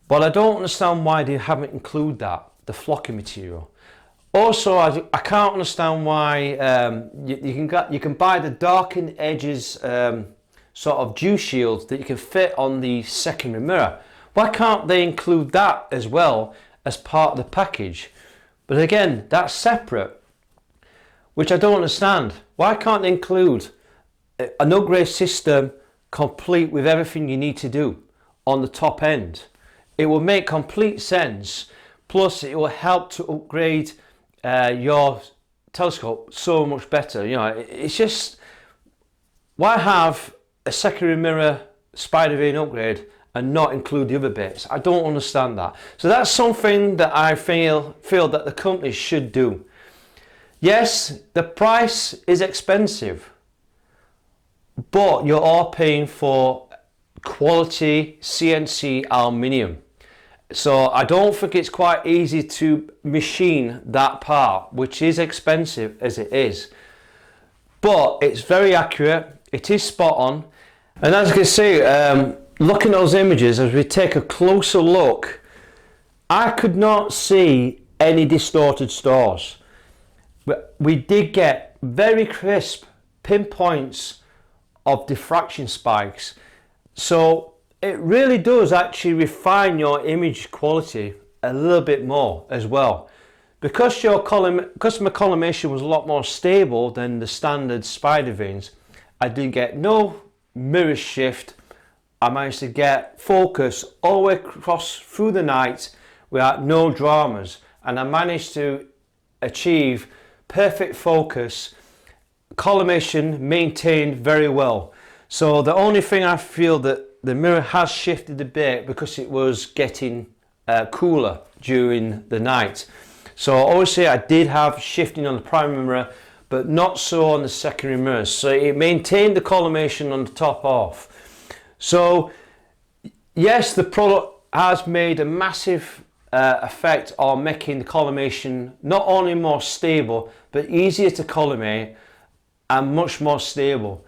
but I don't understand why they haven't included that, the flocking material. Also, I can't understand why you can buy the darkened edges sort of dew shields that you can fit on the secondary mirror. Why can't they include that as well as part of the package? But again, that's separate, which I don't understand. Why can't they include an upgrade system complete with everything you need to do on the top end? It will make complete sense. Plus, it will help to upgrade your telescope so much better. You know, it's just, why have a secondary mirror spider vane upgrade and not include the other bits? I don't understand that. So that's something that I feel that the company should do. Yes, the price is expensive, but you are paying for quality CNC aluminium. So I don't think it's quite easy to machine that part, which is expensive as it is. But it's very accurate, it is spot on. And as you can see, looking at those images, as we take a closer look, I could not see any distorted stars. But we did get very crisp pinpoints of diffraction spikes. So it really does actually refine your image quality a little bit more as well. Because my collimation was a lot more stable than the standard spider vanes, I did get no mirror shift. I managed to get focus all the way across through the night without no dramas, and I managed to achieve perfect focus, collimation maintained very well. So the only thing I feel that the mirror has shifted a bit because it was getting cooler during the night. So obviously I did have shifting on the primary mirror, but not so on the secondary mirrors. So it maintained the collimation on the top half. So yes, the product has made a massive effect on making the collimation not only more stable, but easier to collimate and much more stable.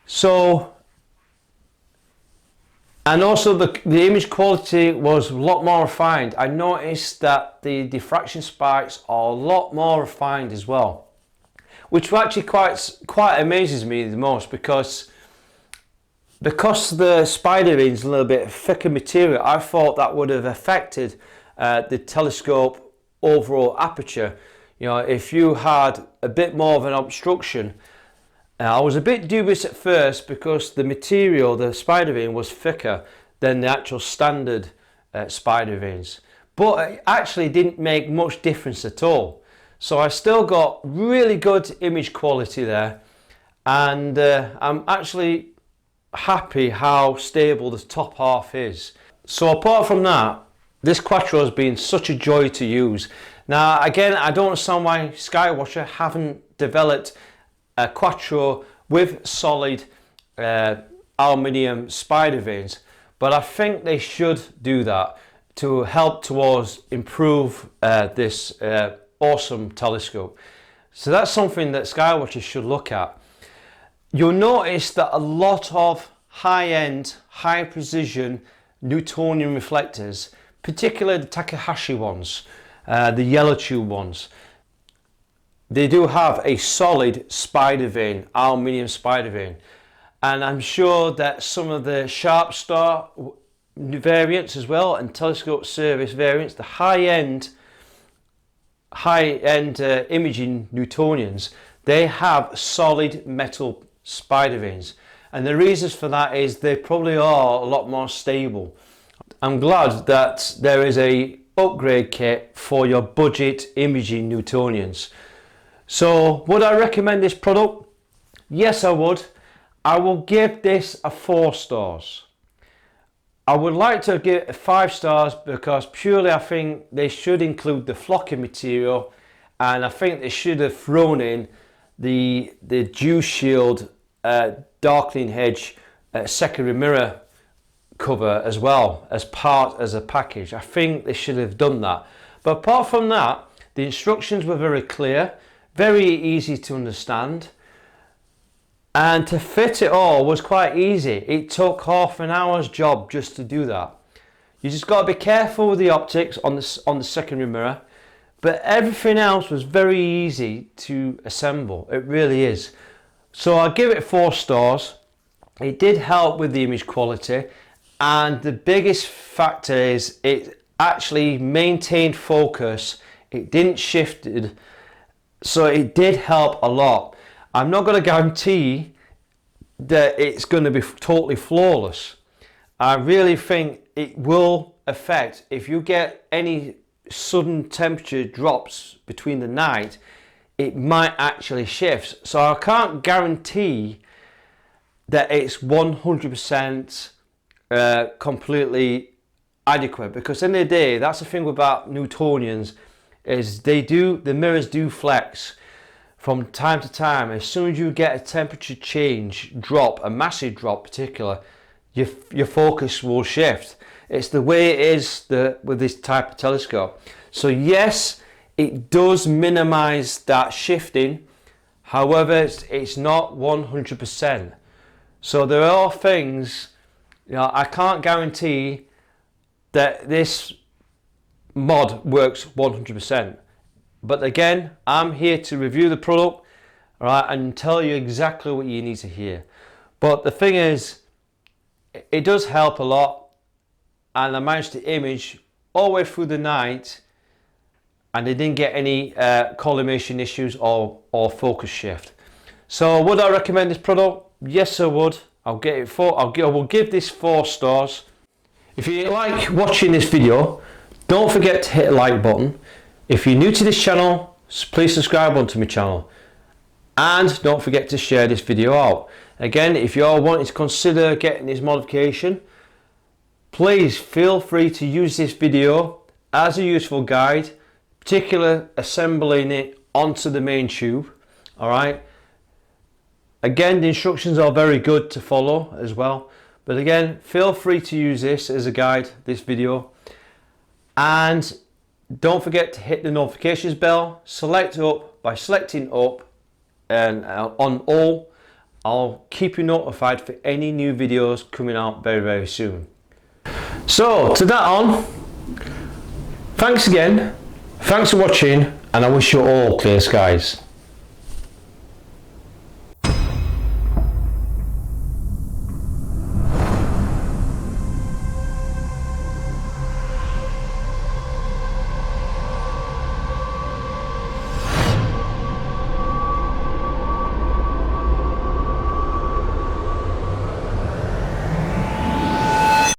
So, and also the image quality was a lot more refined. I noticed that the diffraction spikes are a lot more refined as well, which actually quite amazes me the most, because the spider ring is a little bit thicker material. I thought that would have affected the telescope overall aperture. You know, if you had a bit more of an obstruction. I was a bit dubious at first because the material, the spider ring, was thicker than the actual standard spider rings, but it actually didn't make much difference at all. So I still got really good image quality there, and I'm actually happy how stable the top half is. So apart from that, this Quattro has been such a joy to use. Now again, I don't understand why Skywatcher haven't developed a Quattro with solid aluminium spider vanes, but I think they should do that to help towards improve this awesome telescope. So that's something that Skywatcher should look at. You'll notice that a lot of high-end, high-precision Newtonian reflectors, particularly the Takahashi ones, the yellow tube ones, they do have a solid spider vane, aluminium spider vane. And I'm sure that some of the Sharp Star variants as well, and telescope service variants, the high-end imaging Newtonians, they have solid metal spider vanes. And the reasons for that is they probably are a lot more stable. I'm glad that there is a upgrade kit for your budget imaging Newtonians. So would I recommend this product? Yes, I would. I will give this a 4 stars. I would like to give it 5 stars because purely I think they should include the flocking material, and I think they should have thrown in the Dew Shield darkening hedge secondary mirror cover as well as a package. I think they should have done that. But apart from that, the instructions were very clear, very easy to understand, and to fit it all was quite easy. It took half an hour's job just to do that. You just got to be careful with the optics on the secondary mirror, but everything else was very easy to assemble. It really is. So I'll give it 4 stars. It did help with the image quality, and the biggest factor is it actually maintained focus. It didn't shifted, so it did help a lot. I'm not going to guarantee that it's going to be totally flawless. I really think it will affect if you get any sudden temperature drops between the night. It might actually shift. So I can't guarantee that it's 100% completely adequate, because in the day, that's the thing about Newtonians, is the mirrors do flex from time to time. As soon as you get a temperature change, a massive drop particular, your focus will shift. It's the way it is with this type of telescope. So yes, it does minimize that shifting. However, it's not 100%. So there are things, I can't guarantee that this mod works 100%. But again, I'm here to review the product, right, and tell you exactly what you need to hear. But the thing is, it does help a lot, and I managed to image all the way through the night, and they didn't get any collimation issues or focus shift. So would I recommend this product? Yes, I would. I will give this 4 stars. If you like watching this video, don't forget to hit the like button. If you're new to this channel, please subscribe onto my channel, and don't forget to share this video out. Again, if you're wanting to consider getting this modification, please feel free to use this video as a useful guide, particularly assembling it onto the main tube. Alright, again, the instructions are very good to follow as well, but again, feel free to use this as a guide, this video. And don't forget to hit the notifications bell, select up. By selecting up and on all, I'll keep you notified for any new videos coming out very soon. So to that on, thanks again, thanks for watching, and I wish you all clear skies.